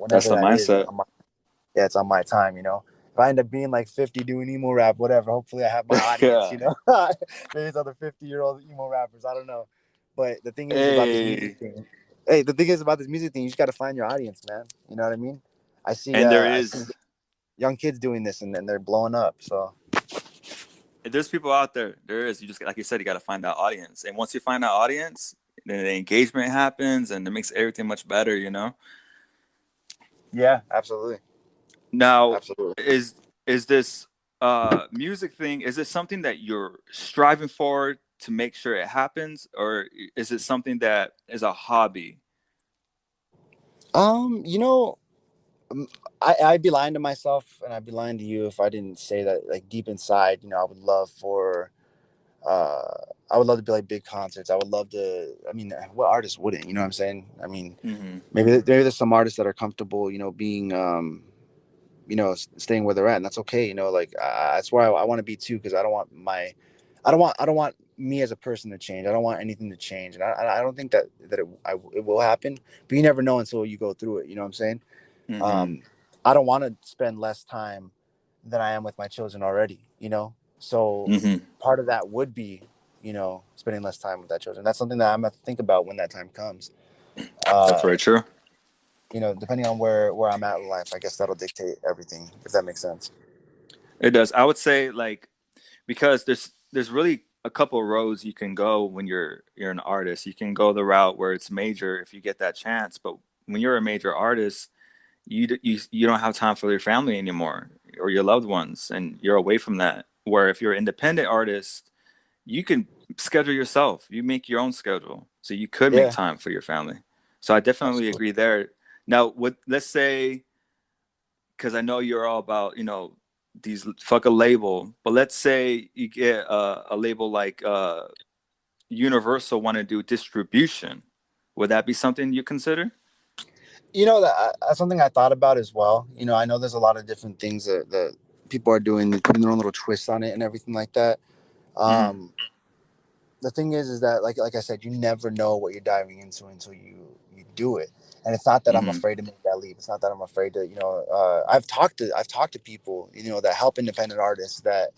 That's whenever the that is, mindset. yeah, it's on my time. If I end up being like 50 doing emo rap, whatever, hopefully I have my audience. Yeah. Maybe it's other 50-year-old emo rappers. I don't know, but the thing is about this music Hey. thing. Hey, the thing is about this music thing, you just got to find your audience, man. You know what I mean? I see, And there I see is, young kids doing this, and they're blowing up. So there's people out there. There is. You just, like you said, you got to find that audience. And once you find that audience, then the engagement happens and it makes everything much better, you know? yeah, absolutely, Now, absolutely. is this music thing, is it something that you're striving for to make sure it happens, or is it something that is a hobby? Um, you know, I'd be lying to myself, and I'd be lying to you if I didn't say that. Like deep inside, I would love for, uh, I would love to be like big concerts. I would love to. I mean, what artist wouldn't? You know what I'm saying? I mean, Mm-hmm. maybe there's some artists that are comfortable, being, staying where they're at, and that's okay. Like that's where I want to be too, because I don't want me as a person to change. I don't want anything to change, and I don't think that it will happen. But you never know until you go through it. You know what I'm saying? Mm-hmm. Um, I don't want to spend less time than I am with my children already. So Mm-hmm. part of that would be, spending less time with that children. That's something that I'm gonna think about when that time comes. That's Uh, very true. depending on where I'm at in life, I guess that'll dictate everything. If that makes sense. It does. I would say, like, because there's really a couple of roads you can go when you're an artist. You can go the route where it's major if you get that chance, but when you're a major artist, you don't have time for your family anymore or your loved ones, and you're away from that. Where if you're an independent artist, you can schedule yourself. You make your own schedule, so you could make Yeah, time for your family. So I definitely absolutely. agree there. Now, let's say, because I know you're all about these fuck a label, but let's say you get a label like Universal want to do distribution. Would that be something you consider? That's something I thought about as well. I know there's a lot of different things that people are doing, putting their own little twists on it and everything like that. Mm-hmm. Um, the thing is that like I said, you never know what you're diving into until you do it. And it's not that I'm Mm-hmm. afraid to make that leap. It's not that I'm afraid to, I've talked to people, that help independent artists, that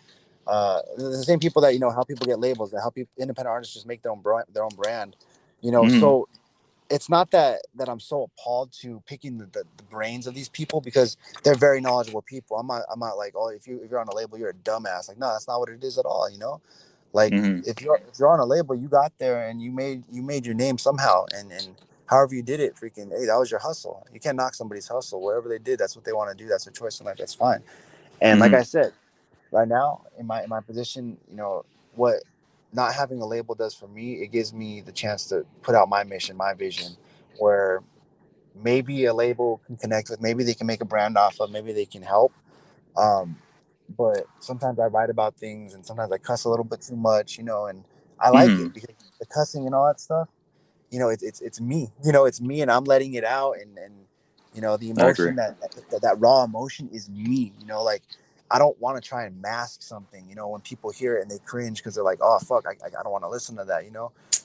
the same people that help people get labels, that help people, independent artists, just make their own brand. Mm-hmm. So it's not that I'm so appalled to picking the brains of these people, because they're very knowledgeable people. I'm not like, oh, if you're on a label, you're a dumbass. Like, no, that's not what it is at all. Like, Mm-hmm. if you're on a label, you got there and you made your name somehow, and however you did it, freaking, hey, that was your hustle. You can't knock somebody's hustle. Whatever they did, that's what they want to do. That's their choice in life. That's fine. And like Mm-hmm. I said, right now in my position, what not having a label does for me, it gives me the chance to put out my mission, my vision, where maybe a label can connect with, maybe they can make a brand off of, maybe they can help. Um, but sometimes I write about things, and sometimes I cuss a little bit too much, and I like it Mm-hmm. because the cussing and all that stuff, it's me, it's me, and I'm letting it out, and the I agree. emotion that raw emotion is me, like I don't want to try and mask something, when people hear it and they cringe because they're like, oh fuck, I don't want to listen to that,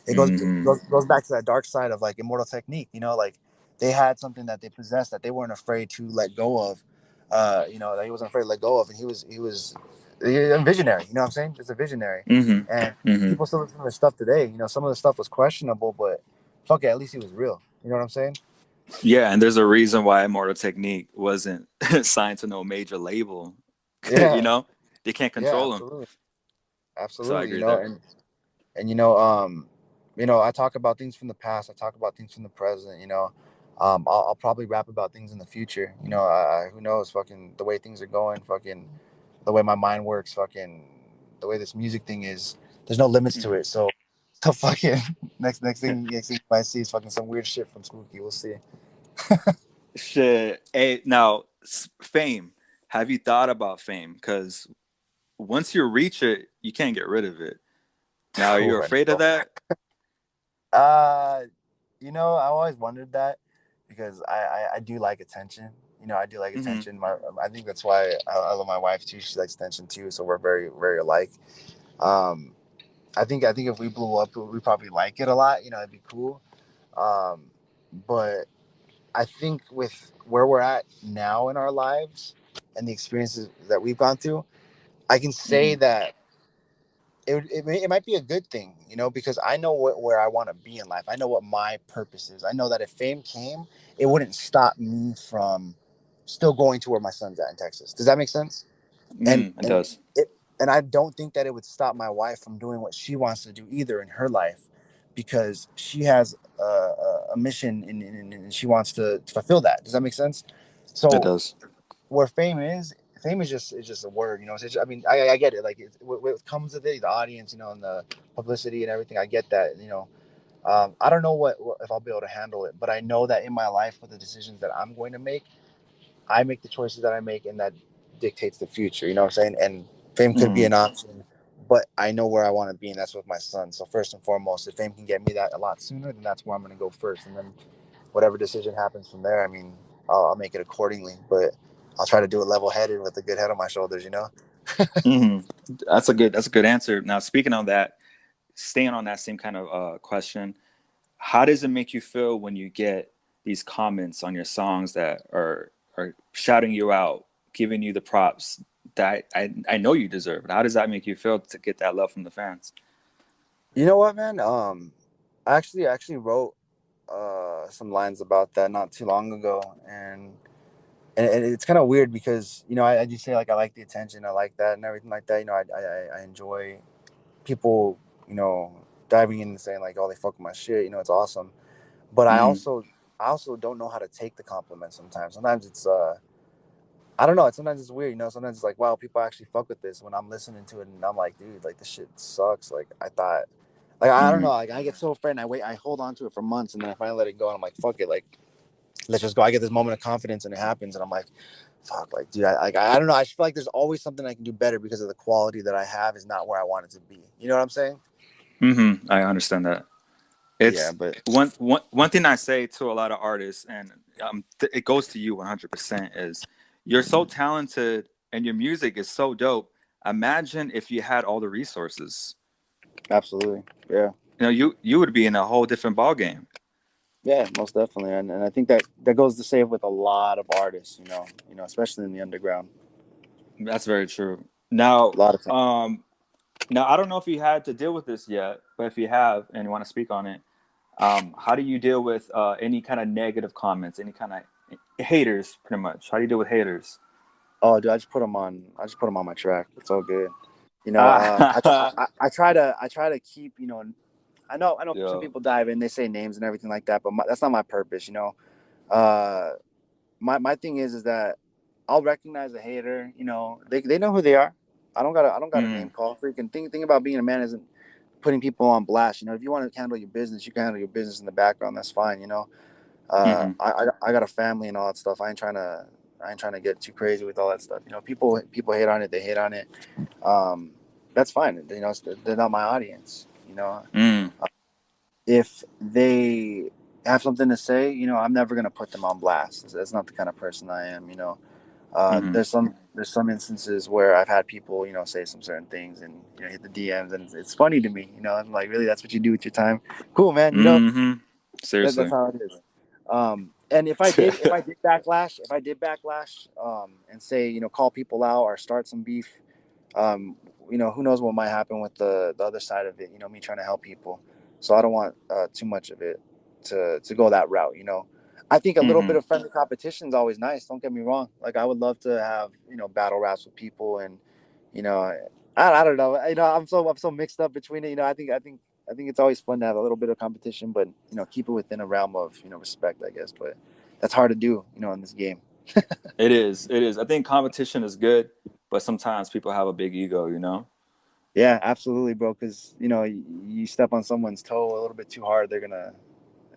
it goes, Mm-hmm. goes back to that dark side of like Immortal Technique, like they had something that they possessed that they weren't afraid to let go of, that he wasn't afraid to let go of, and he was a visionary, what I'm saying, just a visionary. Mm-hmm. And Mm-hmm. people still listen to his stuff today. Some of the stuff was questionable, but fuck it, at least he was real. You know what I'm saying? Yeah, and there's a reason why Immortal Technique wasn't signed to no major label. you Yeah, know, they can't yeah, control him. absolutely, So I absolutely. agree there. And I talk about things from the past. I talk about things from the present. I'll probably rap about things in the future. Who knows? Fucking the way things are going. Fucking the way my mind works. Fucking the way this music thing is. There's no limits to Mhm. it. So fucking next thing you might see is fucking some weird shit from Spooky. We'll see. Shit. Hey, now fame. Have you thought about fame? Because once you reach it, you can't get rid of it. Now, are you Ooh, I afraid of know. that? Uh, I always wondered that because I do like attention. I do like Mm-hmm. attention. I think that's why I love my wife too. She likes attention too, so we're very very alike. Um, I think if we blew up, we probably like it a lot. It'd be cool. Um, but I think with where we're at now in our lives and the experiences that we've gone through, I can say Mm-hmm. that it might be a good thing, because I know where I want to be in life. I know what my purpose is. I know that if fame came, it wouldn't stop me from still going to where my son's at in Texas. Does that make sense? And Mm, it and does. it and I don't think that it would stop my wife from doing what she wants to do either in her life, because she has a mission and she wants to fulfill that. Does that make sense? It So does. where fame is just a word, I mean, I get it, like what comes with it, the audience, and the publicity and everything. I get that, I don't know what if I'll be able to handle it, but I know that in my life, with the decisions that I'm going to make, I make the choices that I make, and that dictates the future, what I'm saying. And fame could be Mm-hmm. an option, but I know where I want to be, and that's with my son. So first and foremost, if fame can get me that a lot sooner, then that's where I'm going to go first, and then whatever decision happens from there, I mean, I'll make it accordingly. But I'll try to do it level headed with a good head on my shoulders. Mm-hmm. That's a good answer. Now, speaking on that, staying on that same kind of question, how does it make you feel when you get these comments on your songs that are shouting you out, giving you the props that I know you deserve? How does that make you feel to get that love from the fans? You know what, man? I actually wrote some lines about that not too long ago, and it's kind of weird because I just say, like, I like the attention, I like that and everything like that. I enjoy people, you know, diving in and saying like, oh, they fuck with my shit. It's awesome. But I Mm-hmm. also I also don't know how to take the compliment sometimes. Sometimes it's I don't know. Sometimes it's weird. Sometimes it's like, wow, people actually fuck with this when I'm listening to it, and I'm like, dude, like this shit sucks. Like I thought, like I don't Mm-hmm. know. Like I get so afraid, and I hold on to it for months, and then I finally let it go, and I'm like, fuck it, like let's just go. I get this moment of confidence, and it happens, and I'm like, fuck, like dude, I don't know. I just feel like there's always something I can do better because of the quality that I have is not where I want it to be. You know what I'm saying? Mm-hmm. I understand that. Yeah, It's but one thing I say to a lot of artists, and it goes to you 100%, is you're so talented and your music is so dope. Imagine if you had all the resources. absolutely, yeah. You would be in a whole different ball game. Yeah, most definitely, and I think that goes the same with a lot of artists, especially in the underground. That's very true. Now, A lot of time. um, now I don't know if you had to deal with this yet, but if you have and you want to speak on it, how do you deal with any kind of negative comments, any kind of haters, pretty much? How do you deal with haters? Oh, dude, I just put them on my track. It's all good. Ah, I try to keep. I know some yo. people dive in, they say names and everything like that, but that's not my purpose. Uh, my thing is that I'll recognize a hater. They know who they are. I don't got a name Mm, call. Freaking thing about being a man isn't putting people on blast. If you want to handle your business, you can handle your business in the background. That's fine. mm-hmm. I got a family and all that stuff. I ain't trying to I ain't trying to get too crazy with all that stuff. You know, people hate on it. They hate on it. Um, that's fine. You know, they're not my audience. You know, Mm, if they have something to say, you know, I'm never gonna put them on blast. That's not the kind of person I am. You know, mm-hmm, there's some instances where I've had people, you know, say some certain things and you know hit the DMs, and it's funny to me. You know, I'm like, really, that's what you do with your time? Cool, man. You know, mm-hmm. that's Seriously. how it is. And if I did backlash, and say, you know, call people out or start some beef, um, you know, who knows what might happen with the other side of it. You know, me trying to help people, so I don't want too much of it to go that route. You know, I think a little Mm-hmm. bit of friendly competition is always nice. Don't get me wrong. Like I would love to have, you know, battle raps with people, and you know, I don't know. You know, I'm so mixed up between it. You know, I think it's always fun to have a little bit of competition, but you know, keep it within a realm of, you know, respect, I guess. But that's hard to do, you know, in this game. It is. It is. I think competition is good, but sometimes people have a big ego, you know? Yeah, absolutely, bro. Because you know, you step on someone's toe a little bit too hard, they're gonna,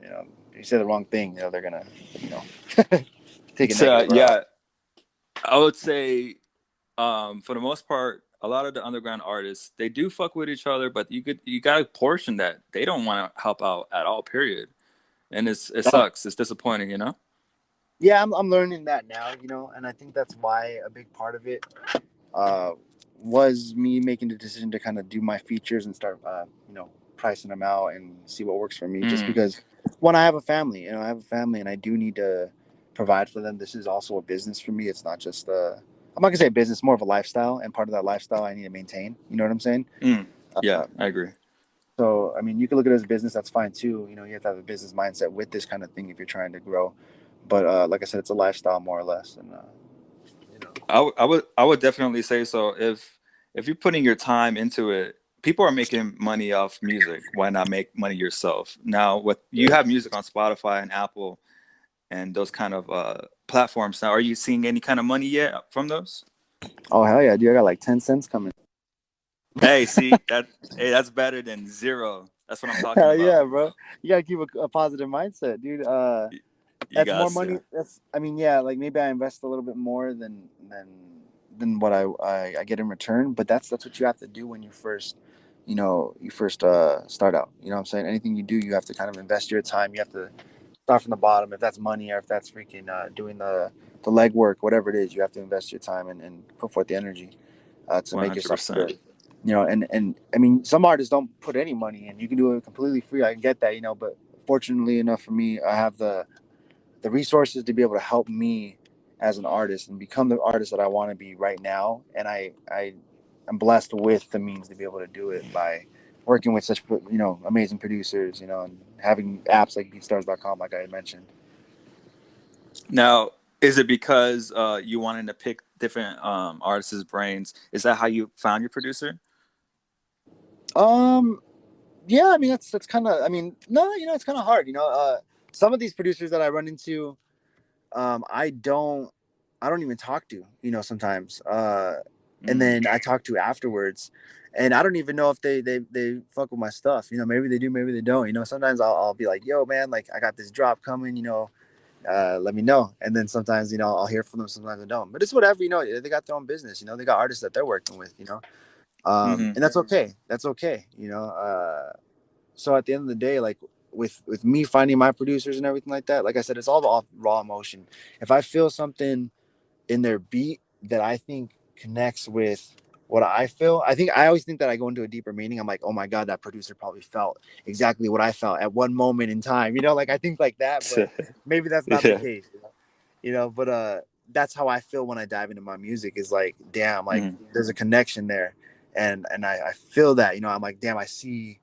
you know, if you say the wrong thing, you know, they're gonna, you know, take a So, negative route. yeah, I would say for the most part, a lot of the underground artists, they do fuck with each other, but you gotta portion that. They don't want to help out at all, period. And it Oh, sucks. It's disappointing, you know? yeah, I'm learning that now, you know, and I think that's why a big part of it uh, was me making the decision to kind of do my features and start, you know, pricing them out and see what works for me. Just Mm, because, when I have a family, you know, I have a family and I do need to provide for them. This is also a business for me. It's not just, I'm not gonna say business, more of a lifestyle, and part of that lifestyle I need to maintain. You know what I'm saying? mm. Yeah, Uh, I agree. so, I mean, you can look at it as a business. That's fine too. You know, you have to have a business mindset with this kind of thing if you're trying to grow. But like I said, it's a lifestyle more or less, and you know. I would definitely say so. If you're putting your time into it, people are making money off music. Why not make money yourself? Now, with you have music on Spotify and Apple and those kind of platforms. Now, are you seeing any kind of money yet from those? Oh hell yeah, dude! I got like 10 cents coming. Hey, see that? Hey, that's better than zero. That's what I'm talking Hell about. yeah, bro! You gotta keep a positive mindset, dude. You That's got more money. to. That's, I mean, yeah, like maybe I invest a little bit more than what I get in return. But that's what you have to do when you first, you know, start out. You know what I'm saying? Anything you do, you have to kind of invest your time. You have to start from the bottom. If that's money or if that's freaking doing the legwork, whatever it is, you have to invest your time and put forth the energy to make yourself 100%. good. You know, and I mean, some artists don't put any money in. You can do it completely free. I get that, you know, but fortunately enough for me, I have the resources to be able to help me as an artist and become the artist that I want to be right now. And I'm blessed with the means to be able to do it by working with such, you know, amazing producers, you know, and having apps like BeatStars.com, like I had mentioned. Now, is it because you wanted to pick different artists' brains? Is that how you found your producer? Um, yeah, I mean that's kind of, I mean, no, you know, it's kind of hard, you know. Some of these producers that I run into, um, I don't I don't even talk to, you know, sometimes. And Mm, then I talk to afterwards, and I don't even know if they fuck with my stuff. You know, maybe they do, maybe they don't. You know, sometimes I'll be like, yo, man, like I got this drop coming. You know, let me know. And then sometimes, you know, I'll hear from them. Sometimes I don't. But it's whatever. You know, they got their own business. You know, they got artists that they're working with. You know, mm-hmm. and that's okay. That's okay. You know. So at the end of the day, like with me finding my producers and everything like that, like I said, it's all off raw emotion. If I feel something in their beat that I think connects with what I feel, I always think that I go into a deeper meaning. I'm like, oh my god, that producer probably felt exactly what I felt at one moment in time. You know, like I think like that, but maybe that's not the Yeah. case. You know, but that's how I feel when I dive into my music. Is like, damn, like Mm, there's a connection there, and I feel that. You know, I'm like, damn, I see,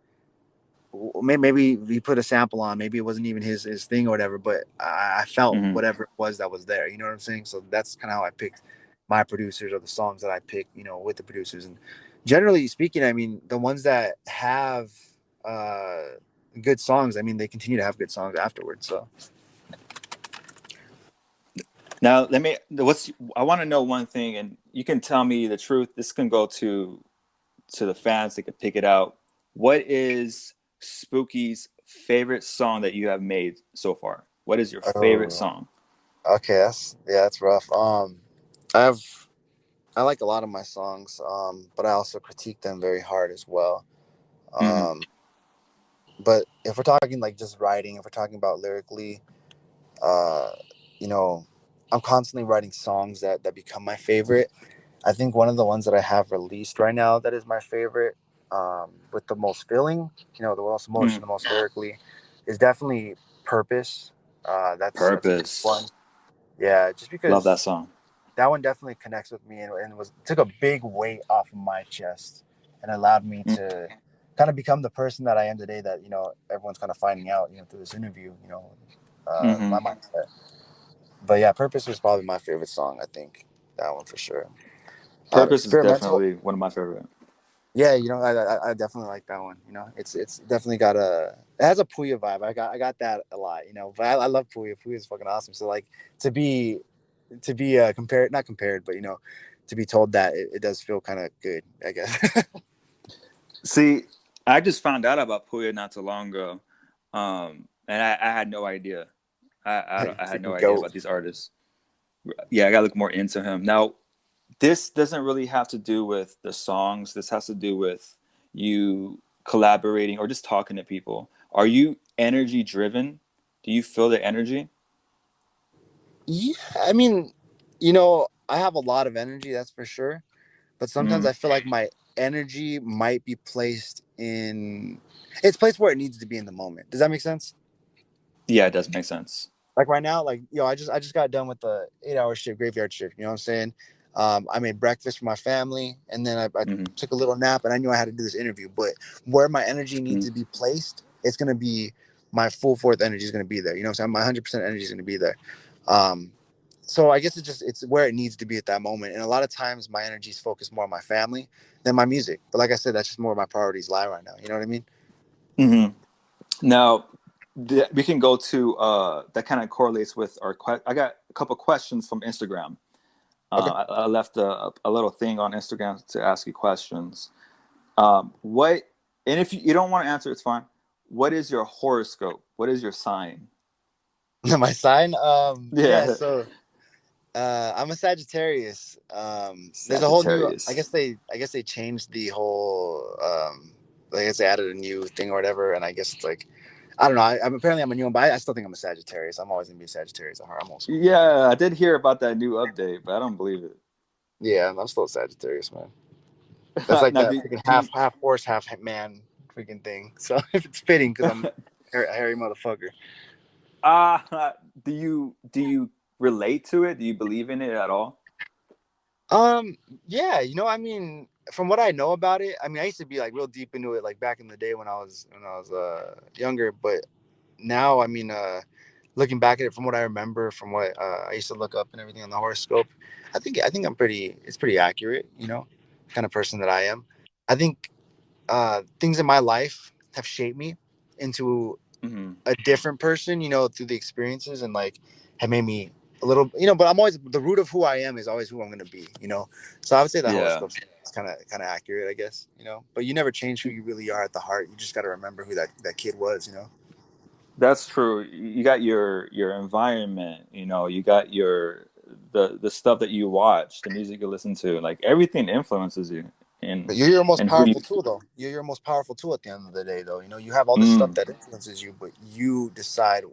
maybe he put a sample on, maybe it wasn't even his thing or whatever, but I felt mm-hmm. whatever it was that was there. You know what I'm saying? So that's kind of how I picked my producers, or the songs that I picked, you know, with the producers. And generally speaking, I mean, the ones that have uh good songs, I mean, they continue to have good songs afterwards. So Now, I want to know one thing, and you can tell me the truth. This can go to the fans; they can pick it out. What is Spooky's favorite song that you have made so far? What is your favorite oh song? Okay, that's rough. I have I like a lot of my songs, but I also critique them very hard as well. Mm, Um, but if we're talking like just writing, if we're talking about lyrically, uh, you know, I'm constantly writing songs that become my favorite. I think one of the ones that I have released right now that is my favorite, with the most feeling, the most emotion, mm. the most lyrically, is definitely Purpose. That's a big one. Purpose. Yeah, just Love that because song. that one definitely connects with me and was took a big weight off of my chest and allowed me Mm, to kind of become the person that I am today. That everyone's kind of finding out through this interview. My mm-hmm. mindset. But yeah, Purpose was probably my favorite song. I think that one for sure. Purpose is Experimental. definitely one of my favorite. Yeah, I definitely like that one. It's definitely got it has a Puya vibe. I got that a lot. But I love Puya. Puya is fucking awesome. So like to be compared, not compared, but to be told that it does feel kind of good, I guess. See, I just found out about Puya not too long ago, and I had no idea. I It's a had no idea goat. about these artists. Yeah, I gotta look more into him. Now, this doesn't really have to do with the songs. This has to do with you collaborating or just talking to people. Are you energy driven? Do you feel the energy? Yeah, I mean, I have a lot of energy, that's for sure. But sometimes Mm, I feel like my energy might be placed in it's placed where it needs to be in the moment. Does that make sense? yeah, it does make sense. Like right now, like I just got done with the 8 hour shift, graveyard shift. You know what I'm saying? I made breakfast for my family, and then I Mm-hmm. took a little nap, and I knew I had to do this interview. But where my energy needs Mm-hmm. to be placed, it's gonna be my full force energy is gonna be there. You know what I'm saying? My 100% energy is gonna be there. Um, so I guess it's where it needs to be at that moment. And a lot of times my energy is focused more on my family than my music. But like I said, that's just more where my priorities lie right now. You know what I mean? Mm-hmm. Now, we can go to that kind of correlates with our. I got a couple questions from Instagram. Okay. I left a little thing on Instagram to ask you questions. What, and if you don't want to answer, it's fine. What is your horoscope? What is your sign? My sign, yeah. Yeah, So I'm a Sagittarius. There's a whole new. I Sagittarius. guess they changed the whole. I guess they added a new thing or whatever, and I guess it's like, I don't know. Apparently I'm a new one, but I still think I'm a Sagittarius. I'm always gonna be a Sagittarius at heart. I'm old school. Yeah, I did hear about that new update, but I don't believe it. Yeah, I'm still a Sagittarius, man. That's like Now, that freaking half horse, half man freaking thing. So if it's fitting, because I'm a hairy motherfucker. do you relate to it? Do you believe in it at all? Um, yeah, I mean, from what I know about it, I mean, I used to be like real deep into it, like back in the day when I was younger. But now, I mean, looking back at it, from what I remember, from what I used to look up and everything on the horoscope, I think it's pretty accurate. Kind of person that I am. I think things in my life have shaped me into Hmm. a different person, through the experiences, and like have made me a little, but I'm always the root of who I am is always who I'm gonna be. So I would say that Yeah, horoscope is kind of accurate, I guess. But you never change who you really are at the heart. You just got to remember who that kid was. that's true. You got your environment. You got the stuff that you watch, the music you listen to. Like everything influences you, and But you're your most who you. powerful tool, though. You're your most powerful tool at the end of the day, though. You have all this stuff Mm, that influences you, but you decide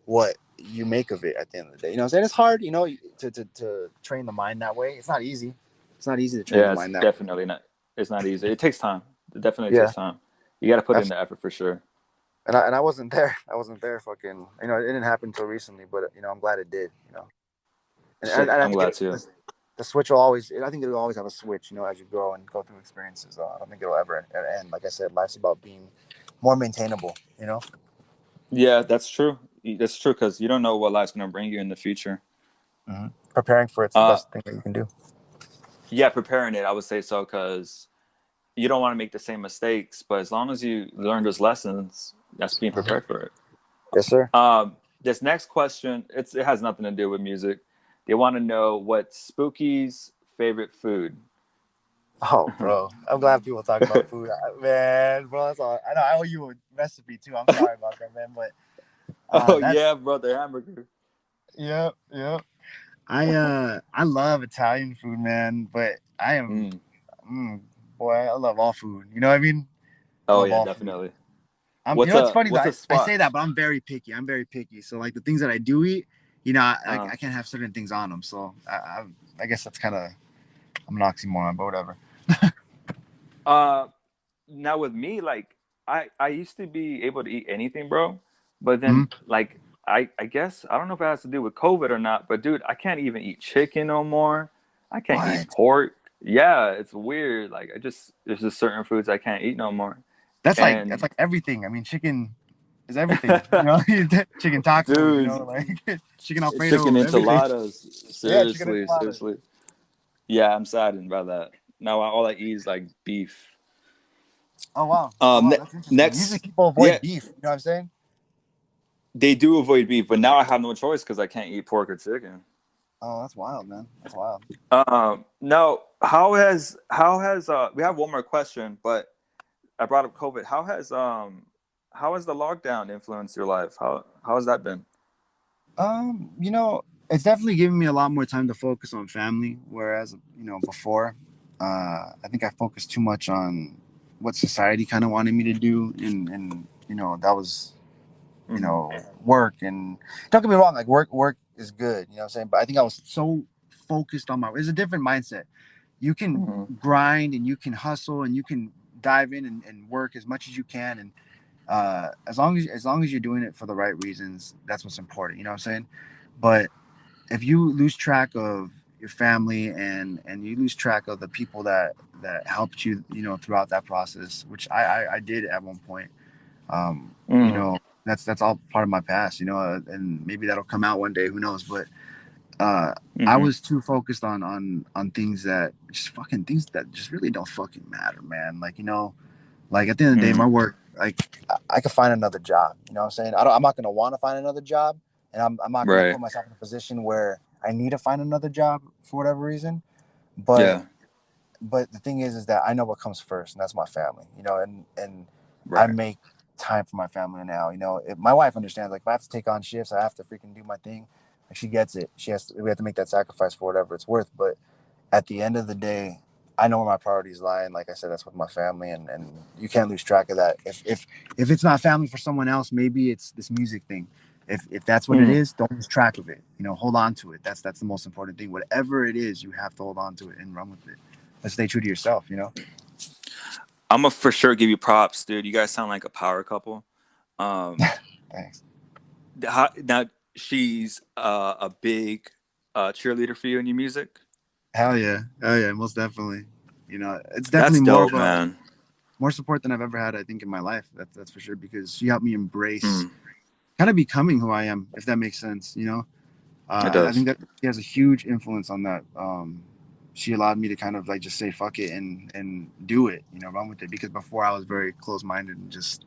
what you make of it at the end of the day. And it's hard, to train the mind that way. It's not easy. It's not easy to train the yeah, it's mind that way. definitely not. It's not easy. It takes time. It definitely Yeah, takes time. You got to put in absolutely. the effort for sure. And I wasn't there. I wasn't there. Fucking, it didn't happen until recently, but I'm glad it did. And Shit, I I'm think glad too. the switch will always. I think it'll always have a switch. As you grow and go through experiences. I don't think it'll ever end. Like I said, life's about being more maintainable. Yeah, that's true. That's true because you don't know what life's gonna bring you in the future. Preparing for it's the Uh, best thing that you can do. yeah, preparing it, I would say so because you don't want to make the same mistakes. But as long as you learn those lessons, that's being prepared for it. Yes, sir. This next question, it has nothing to do with music. They want to know what Spooky's favorite food. Oh, bro. I'm glad people talk about food. Man, bro, that's all. I know I owe you a recipe too. I'm sorry about that, man. But Oh that's yeah, brother, hamburger. Yeah, yeah. I love Italian food, man, but I am Mm. boy, I love all food. You know what I mean? I Oh love yeah, all food. definitely. You know what's funny What's though? a I spot? say that, but I'm very picky. I'm very picky. So like the things that I do eat, you know, Uh, I can't have certain things on them. So I guess that's kind of I'm an oxymoron, but whatever. uh, Now with me, like I used to be able to eat anything, bro. But Hmm. then like I guess I don't know if it has to do with COVID or not, but dude, I can't even eat chicken no more. I can't eat What? pork. Yeah, it's weird. Like I just there's just certain foods I can't eat no more. That's And like everything. I mean, chicken is everything. You know, chicken tacos. You dude, know, like chicken chicken Alfredo, everything. enchiladas. Yeah, chicken Seriously, enchiladas. seriously. Yeah, I'm saddened by that. Now all I eat is like beef. Oh wow, oh wow, that's interesting. Usually Next, people yeah, avoid beef. You know what I'm saying? they do avoid beef, but now I have no choice because I can't eat pork or chicken. Oh, that's wild, man. That's wild. No, how has we have one more question, but I brought up COVID. How has the lockdown influenced your life? How has that been? You know, it's definitely given me a lot more time to focus on family, whereas you know before, I think I focused too much on what society kind of wanted me to do, and you know that was you Hmm. know work. And don't get me wrong, like work is good, you know what I'm saying. But I think I was so focused on my. It's a different mindset. You can Hmm. grind and you can hustle and you can dive in and work as much as you can, and as long as you're doing it for the right reasons, that's what's important. You know what I'm saying? But if you lose track of your family and you lose track of the people that helped you, you know, throughout that process, which I did at one point, you Hmm. know, that's all part of my past, you know, and maybe that'll come out one day, who knows? But I Hmm. was too focused on things that just fucking things that just really don't fucking matter, man. Like you know, like at the end of the day, Hmm. my work, like I could find another job. You know what I'm saying? I'm not gonna want to find another job, and I'm not gonna Right. put myself in a position where I need to find another job for whatever reason. But Yeah. the thing is that I know what comes first, and that's my family. You know, and I Right. make time for my family now. You know, my wife understands. Like if I have to take on shifts, I have to freaking do my thing. Like she gets it. We have to make that sacrifice for whatever it's worth. But at the end of the day, I know where my priorities lie, and like I said, that's with my family, and you can't lose track of that. If it's not family for someone else, maybe it's this music thing. If that's what it Mm. is, don't lose track of it. You know, hold on to it. That's the most important thing. Whatever it is, you have to hold on to it and run with it. But stay true to yourself. You know. I'm gonna for sure give you props, dude. You guys sound like a power couple. Um, Thanks. now she's a big cheerleader for you in your music. Hell yeah, most definitely. You know, it's definitely That's more of dope, a man. more support than I've ever had. I think in my life. That's for sure because she helped me embrace Mm, kind of becoming who I am, if that makes sense. You know. it I does. think that he has a huge influence on that. She allowed me to kind of like just say fuck it and do it, you know, run with it. Because before I was very close minded and just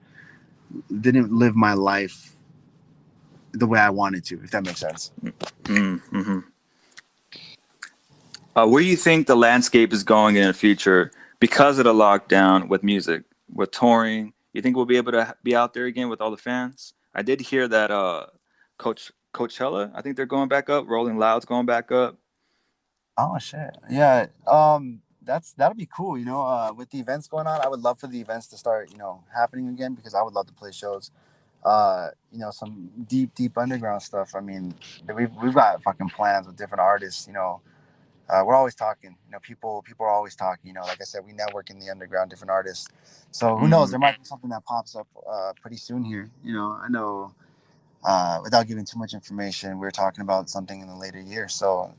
didn't live my life the way I wanted to, if that makes sense. Mm, hmm. Where do you think the landscape is going in the future because of the lockdown with music, with touring? You think we'll be able to be out there again with all the fans? I did hear that Coachella, I think they're going back up. Rolling Loud's going back up. Oh shit. Yeah. That'll be cool. You know, with the events going on, I would love for the events to start, you know, happening again because I would love to play shows. You know, some deep underground stuff. I mean, we've got fucking plans with different artists. You know, we're always talking. You know, people are always talking. You know, like I said, we network in the underground, different artists. So who knows? Hmm. There might be something that pops up pretty soon here. You know, I know. Without giving too much information, we're talking about something in the later year. So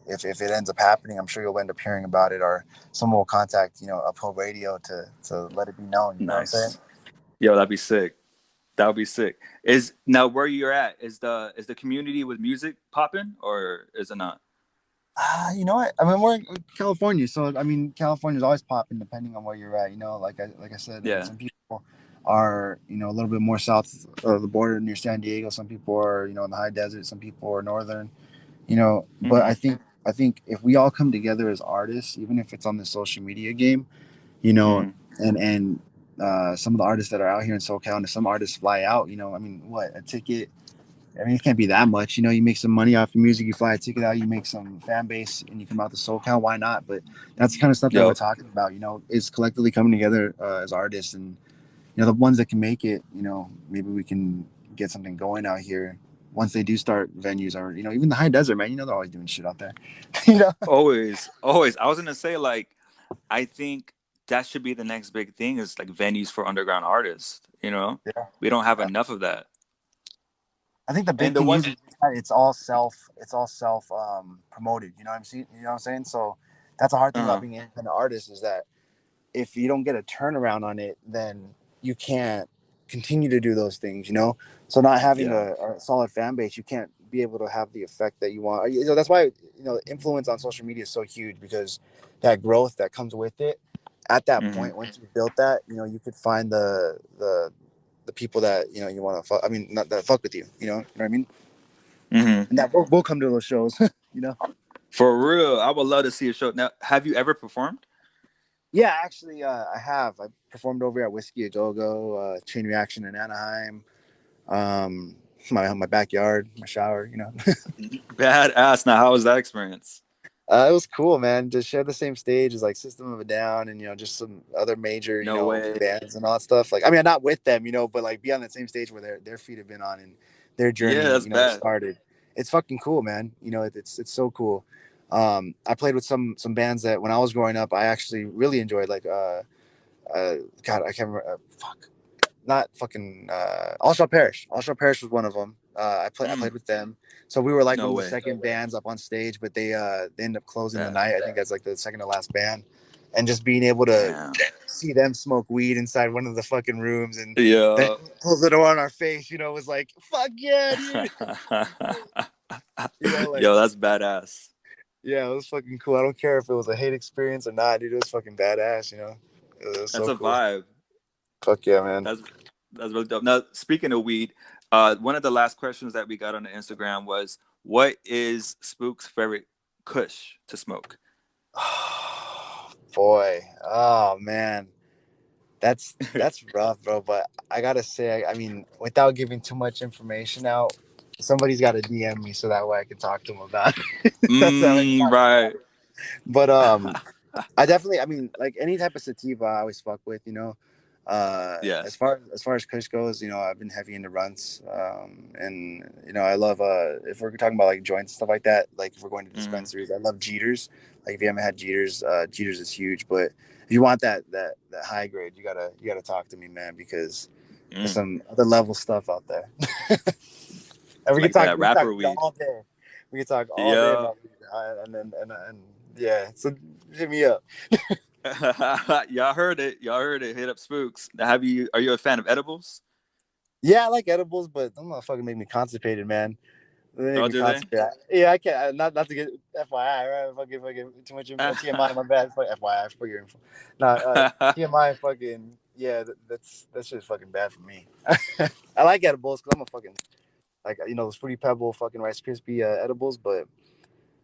if it ends up happening, I'm sure you'll end up hearing about it, or someone will contact Uphill Radio to let it be known. You know what I'm saying? Nice. Yo, that'd be sick. That would be sick. Is now where you're at? Is the community with music popping or is it not? You know what? I mean, we're in California, so I mean, California's always popping depending on where you're at. You know, like I said, Yeah. some people are a little bit more south of the border near San Diego. Some people are in the high desert. Some people are northern. But Hmm. I think if we all come together as artists, even if it's on the social media game, you know, Hmm. and some of the artists that are out here in SoCal, and some artists fly out. I mean, what a ticket I mean, it can't be that much. You know, you make some money off your music, you fly a ticket out, you make some fan base, and you come out to SoCal. Why not? But that's the kind of stuff that we're Yep. talking about. You know, is collectively coming together as artists, and you know, the ones that can make it. You know, maybe we can get something going out here once they do start venues, or you know, even the high desert, man. You know, they're always doing shit out there. You know. Always, always. I was gonna say like I think that should be the next big thing is like venues for underground artists. You know, Yeah. we don't have enough of that. I think the And big the thing one, is that it's all self promoted. You know what I'm saying? You know what I'm saying? So that's a hard thing about uh being an independent artist is that if you don't get a turnaround on it, then you can't continue to do those things, you know? So not having yeah. a solid fan base, you can't be able to have the effect that you want. You know, that's why, you know, influence on social media is so huge because that growth that comes with it at that Hmm. point, once you've built that, you know, you could find the people that, you know, you want to fuck. I mean, not that fuck with you, you know what I mean? Hmm. And that will come to those shows, you know? For real, I would love to see a show. Now, have you ever performed? Yeah, actually, I have. I performed over at Whiskey a Go Go, Chain Reaction in Anaheim. Um, my backyard, my shower, you know. Badass. Now, how was that experience? It was cool, man. To share the same stage as like System of a Down and you know just some other major you No know way. bands and all that stuff. Like I mean, I'm not with them, you know, but like be on that same stage where their feet have been on and their Yeah, journey, that's you know, bad. started. It's fucking cool, man. You know, it's so cool. I played with some bands that when I was growing up, I actually really enjoyed. Like God, I can't remember. Fuck, not fucking All Shall Perish. All Shall Perish was one of them. I played Mm, with them. So we were like one no of the way. second bands up on stage, but they ended up closing the That. night. I think as like the second to last band, and just being able to Damn. see them smoke weed inside one of the fucking rooms and then Yeah. close the door on our face, you know, was like fuck yeah, dude. You know, like Yo, that's badass. yeah, it was fucking cool. I don't care if it was a hate experience or not, dude. It was fucking badass, you know. It was That's so a cool. vibe. Fuck yeah, man. That's that's really dope. Now, speaking of weed, one of the last questions that we got on the Instagram was, "What is Spook's favorite Kush to smoke?" Boy, oh man. That's rough, bro. But I gotta say, I mean, without giving too much information out, somebody's got to DM me so that way I can talk to them about it. So I can talk to them about Right. it. But I definitely, I mean, like any type of sativa, I always fuck with. You know, Yeah. as far as Kush goes, you know, I've been heavy into runts, and you know, I love if we're talking about like joints stuff like that. Like if we're going to Hmm. dispensaries, I love Jeters. Like if you haven't had Jeters, Jeters is huge. But if you want that high grade, you gotta talk to me, man, because there's Mm. some other level stuff out there. And Like that we can talk rapper weed. all day. We can talk all day Yeah. about weed, and yeah. So hit me up. Y'all heard it. Y'all heard it. Hit up Spooks. Have you? Are you a fan of edibles? Yeah, I like edibles, but them motherfucking make me constipated, man. They make Oh, me do they? constipated. Yeah, I can't. Not to get FYI, right? Fucking too much info. TMI, my bad. Fuck FYI for your info. Nah, TMI, fucking yeah. That's just fucking bad for me. I like edibles because I'm a fucking like you know those fruity pebble fucking Rice Krispie edibles, but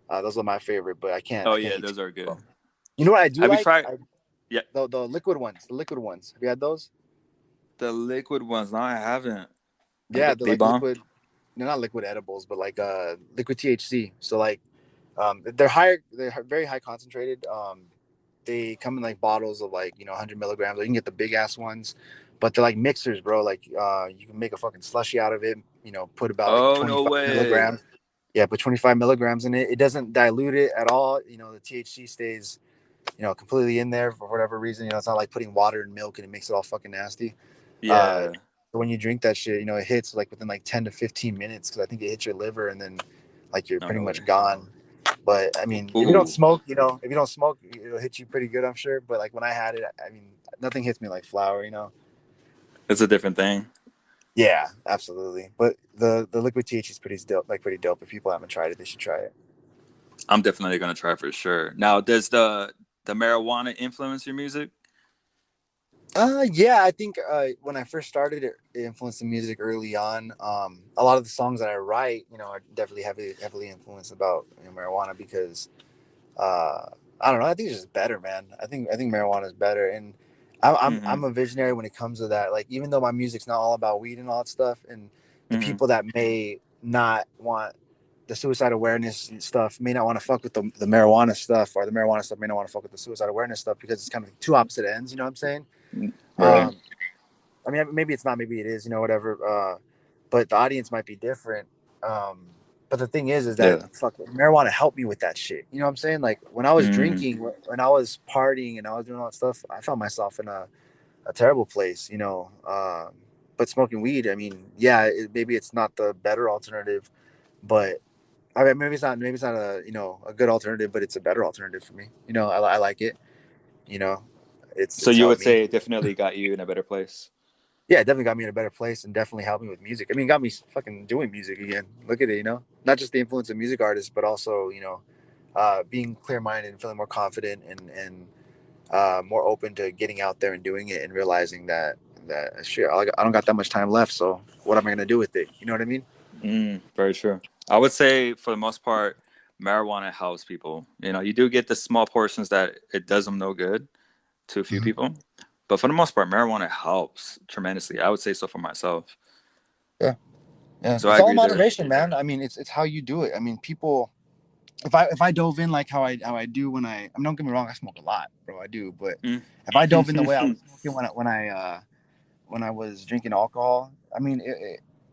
those are my favorite. But Oh I can't yeah, eat too those are much of good. them. You know what I do Have you like? tried? Yeah, The liquid ones. The liquid ones. Have you had those? the liquid ones. No, I haven't. Like Yeah, they're they like bomb. liquid. They're not liquid edibles, but like liquid THC. So like they're higher. They're very high concentrated. They come in like bottles of like 100 milligrams. Or you can get the big ass ones, but they're like mixers, bro. Like you can make a fucking slushy out of it. You know, put about like Oh no 25 way. milligrams. Yeah, put 25 milligrams in it. It doesn't dilute it at all. You know, the THC stays completely in there for whatever reason. You know, it's not like putting water in milk and it makes it all fucking nasty. Uh, Yeah. so when you drink that shit, it hits like within like 10 to 15 minutes because I think it hits your liver and then like you're No, pretty no much way. gone. But I mean, if you don't Ooh, smoke, if you don't smoke, it'll hit you pretty good, I'm sure. But like when I had it, I mean, nothing hits me like flour. it's a different thing. Yeah, absolutely. But the liquid THC is pretty dope. Like pretty dope. If people haven't tried it, they should try it. I'm definitely gonna try for sure. Now, does the marijuana influence your music? Yeah, I think when I first started, it influenced the music early on. A lot of the songs that I write, are definitely heavily influenced about marijuana because I don't know. I think it's just better, man. I think marijuana is better, and I'm Mm-hmm. a visionary when it comes to that. Like, even though my music's not all about weed and all that stuff, and the Mm-hmm. people that may not want the suicide awareness stuff, may not want to fuck with the marijuana stuff, or the marijuana stuff may not want to fuck with the suicide awareness stuff, because it's kind of two opposite ends. You know what I'm saying? Right. I mean, maybe it's not, maybe it is, whatever. But the audience might be different. But the thing is that Yeah. fuck, marijuana helped me with that shit. You know what I'm saying? Like when I was Mm. drinking, when I was partying, and I was doing all that stuff, I found myself in a terrible place. But smoking weed, I mean, yeah, maybe it's not the better alternative, but I mean, maybe it's not a good alternative, but it's a better alternative for me. I like it. You know, So it's you would helped me. say it definitely got you in a better place. Yeah, it definitely got me in a better place, and definitely helped me with music. I mean, got me fucking doing music again. Look at it, not just the influence of music artists, but also, being clear minded and feeling more confident, and more open to getting out there and doing it, and realizing that shit, I don't got that much time left. So what am I gonna do with it? You know what I mean? Very true. I would say for the most part, marijuana helps people. You do get the small portions that it does them no good to a few Mhm. people, but for the most part, marijuana helps tremendously. I would say so for myself. Yeah, yeah. So I It's all agree there. moderation, man. I mean, it's how you do it. I mean, people. If I dove in like how I do when I mean, don't get me wrong, I smoke a lot, bro. I do, but Mm. if I dove in the way I was smoking when I was drinking alcohol, I mean,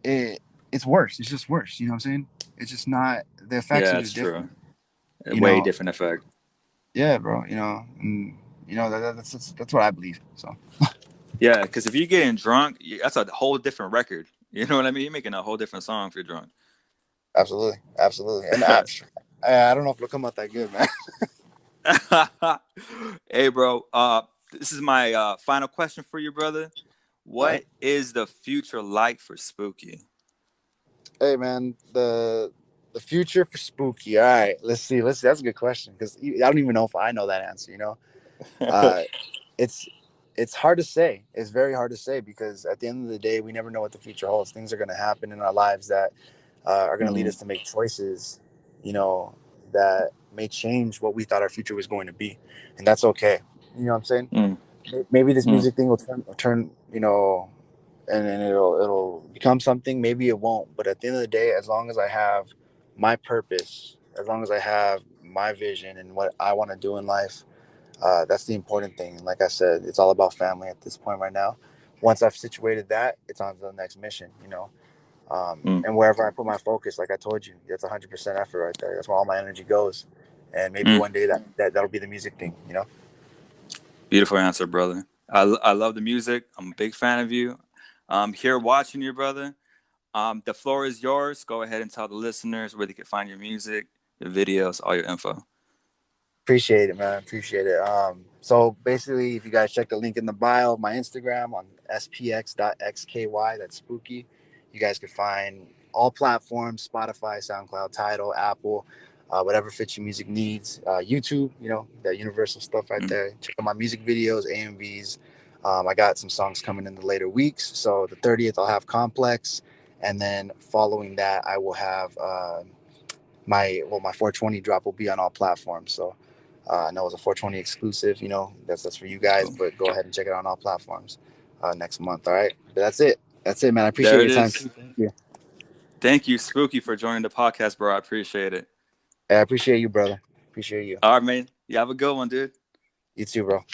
it's worse. It's just worse. You know what I'm saying? It's just not, the effects Yeah, are that's just true. different. A You way know? different effect. Yeah, bro. And that's what I believe. So Yeah, because if you're getting drunk, that's a whole different record. You know what I mean? You're making a whole different song if you're drunk. absolutely, absolutely. And I don't know if it'll come out that good, man. Hey, bro. This is my final question for you, brother. All right. What is the future like for Spooky? Hey, man. The future for Spooky. All right. Let's see. Let's see. That's a good question, because I don't even know if I know that answer. Uh, it's it's hard to say. It's very hard to say, because at the end of the day, we never know what the future holds. Things are going to happen in our lives that are going to lead Mm, us to make choices, you know, that may change what we thought our future was going to be, and that's okay. You know what I'm saying? mm, Maybe this mm, music thing will turn, and it'll become something. Maybe it won't. But at the end of the day, as long as I have my purpose, as long as I have my vision and what I want to do in life, that's the important thing. And like I said, it's all about family at this point right now. Once I've situated that, it's on to the next mission. mm, And wherever I put my focus, like I told you, that's 100% effort right there. That's where all my energy goes. And maybe mm. one day that'll be the music thing. Beautiful answer, brother. I love the music. I'm a big fan of you. I'm here watching you, brother. The floor is yours. Go ahead and tell the listeners where they can find your music, your videos, all your info. Appreciate it, man. Appreciate it. So basically, if you guys check the link in the bio of my Instagram on SPX.XKY, that's spooky, you guys can find all platforms: Spotify, SoundCloud, Tidal, Apple, whatever fits your music needs. YouTube, that universal stuff right Mm, there. Check out my music videos, AMVs. I got some songs coming in the later weeks. So the 30th, I'll have Complex. And then following that, I will have my 420 drop will be on all platforms. So I know it's a 420 exclusive. That's for you guys, cool. but go ahead and check it out on all platforms next month. All right, but that's it. That's it, man. I appreciate There it your time. is. Thank you. Thank you, Spooky, for joining the podcast, bro. I appreciate it. I appreciate you, brother. Appreciate you. All right, man. You have a good one, dude. You too, bro.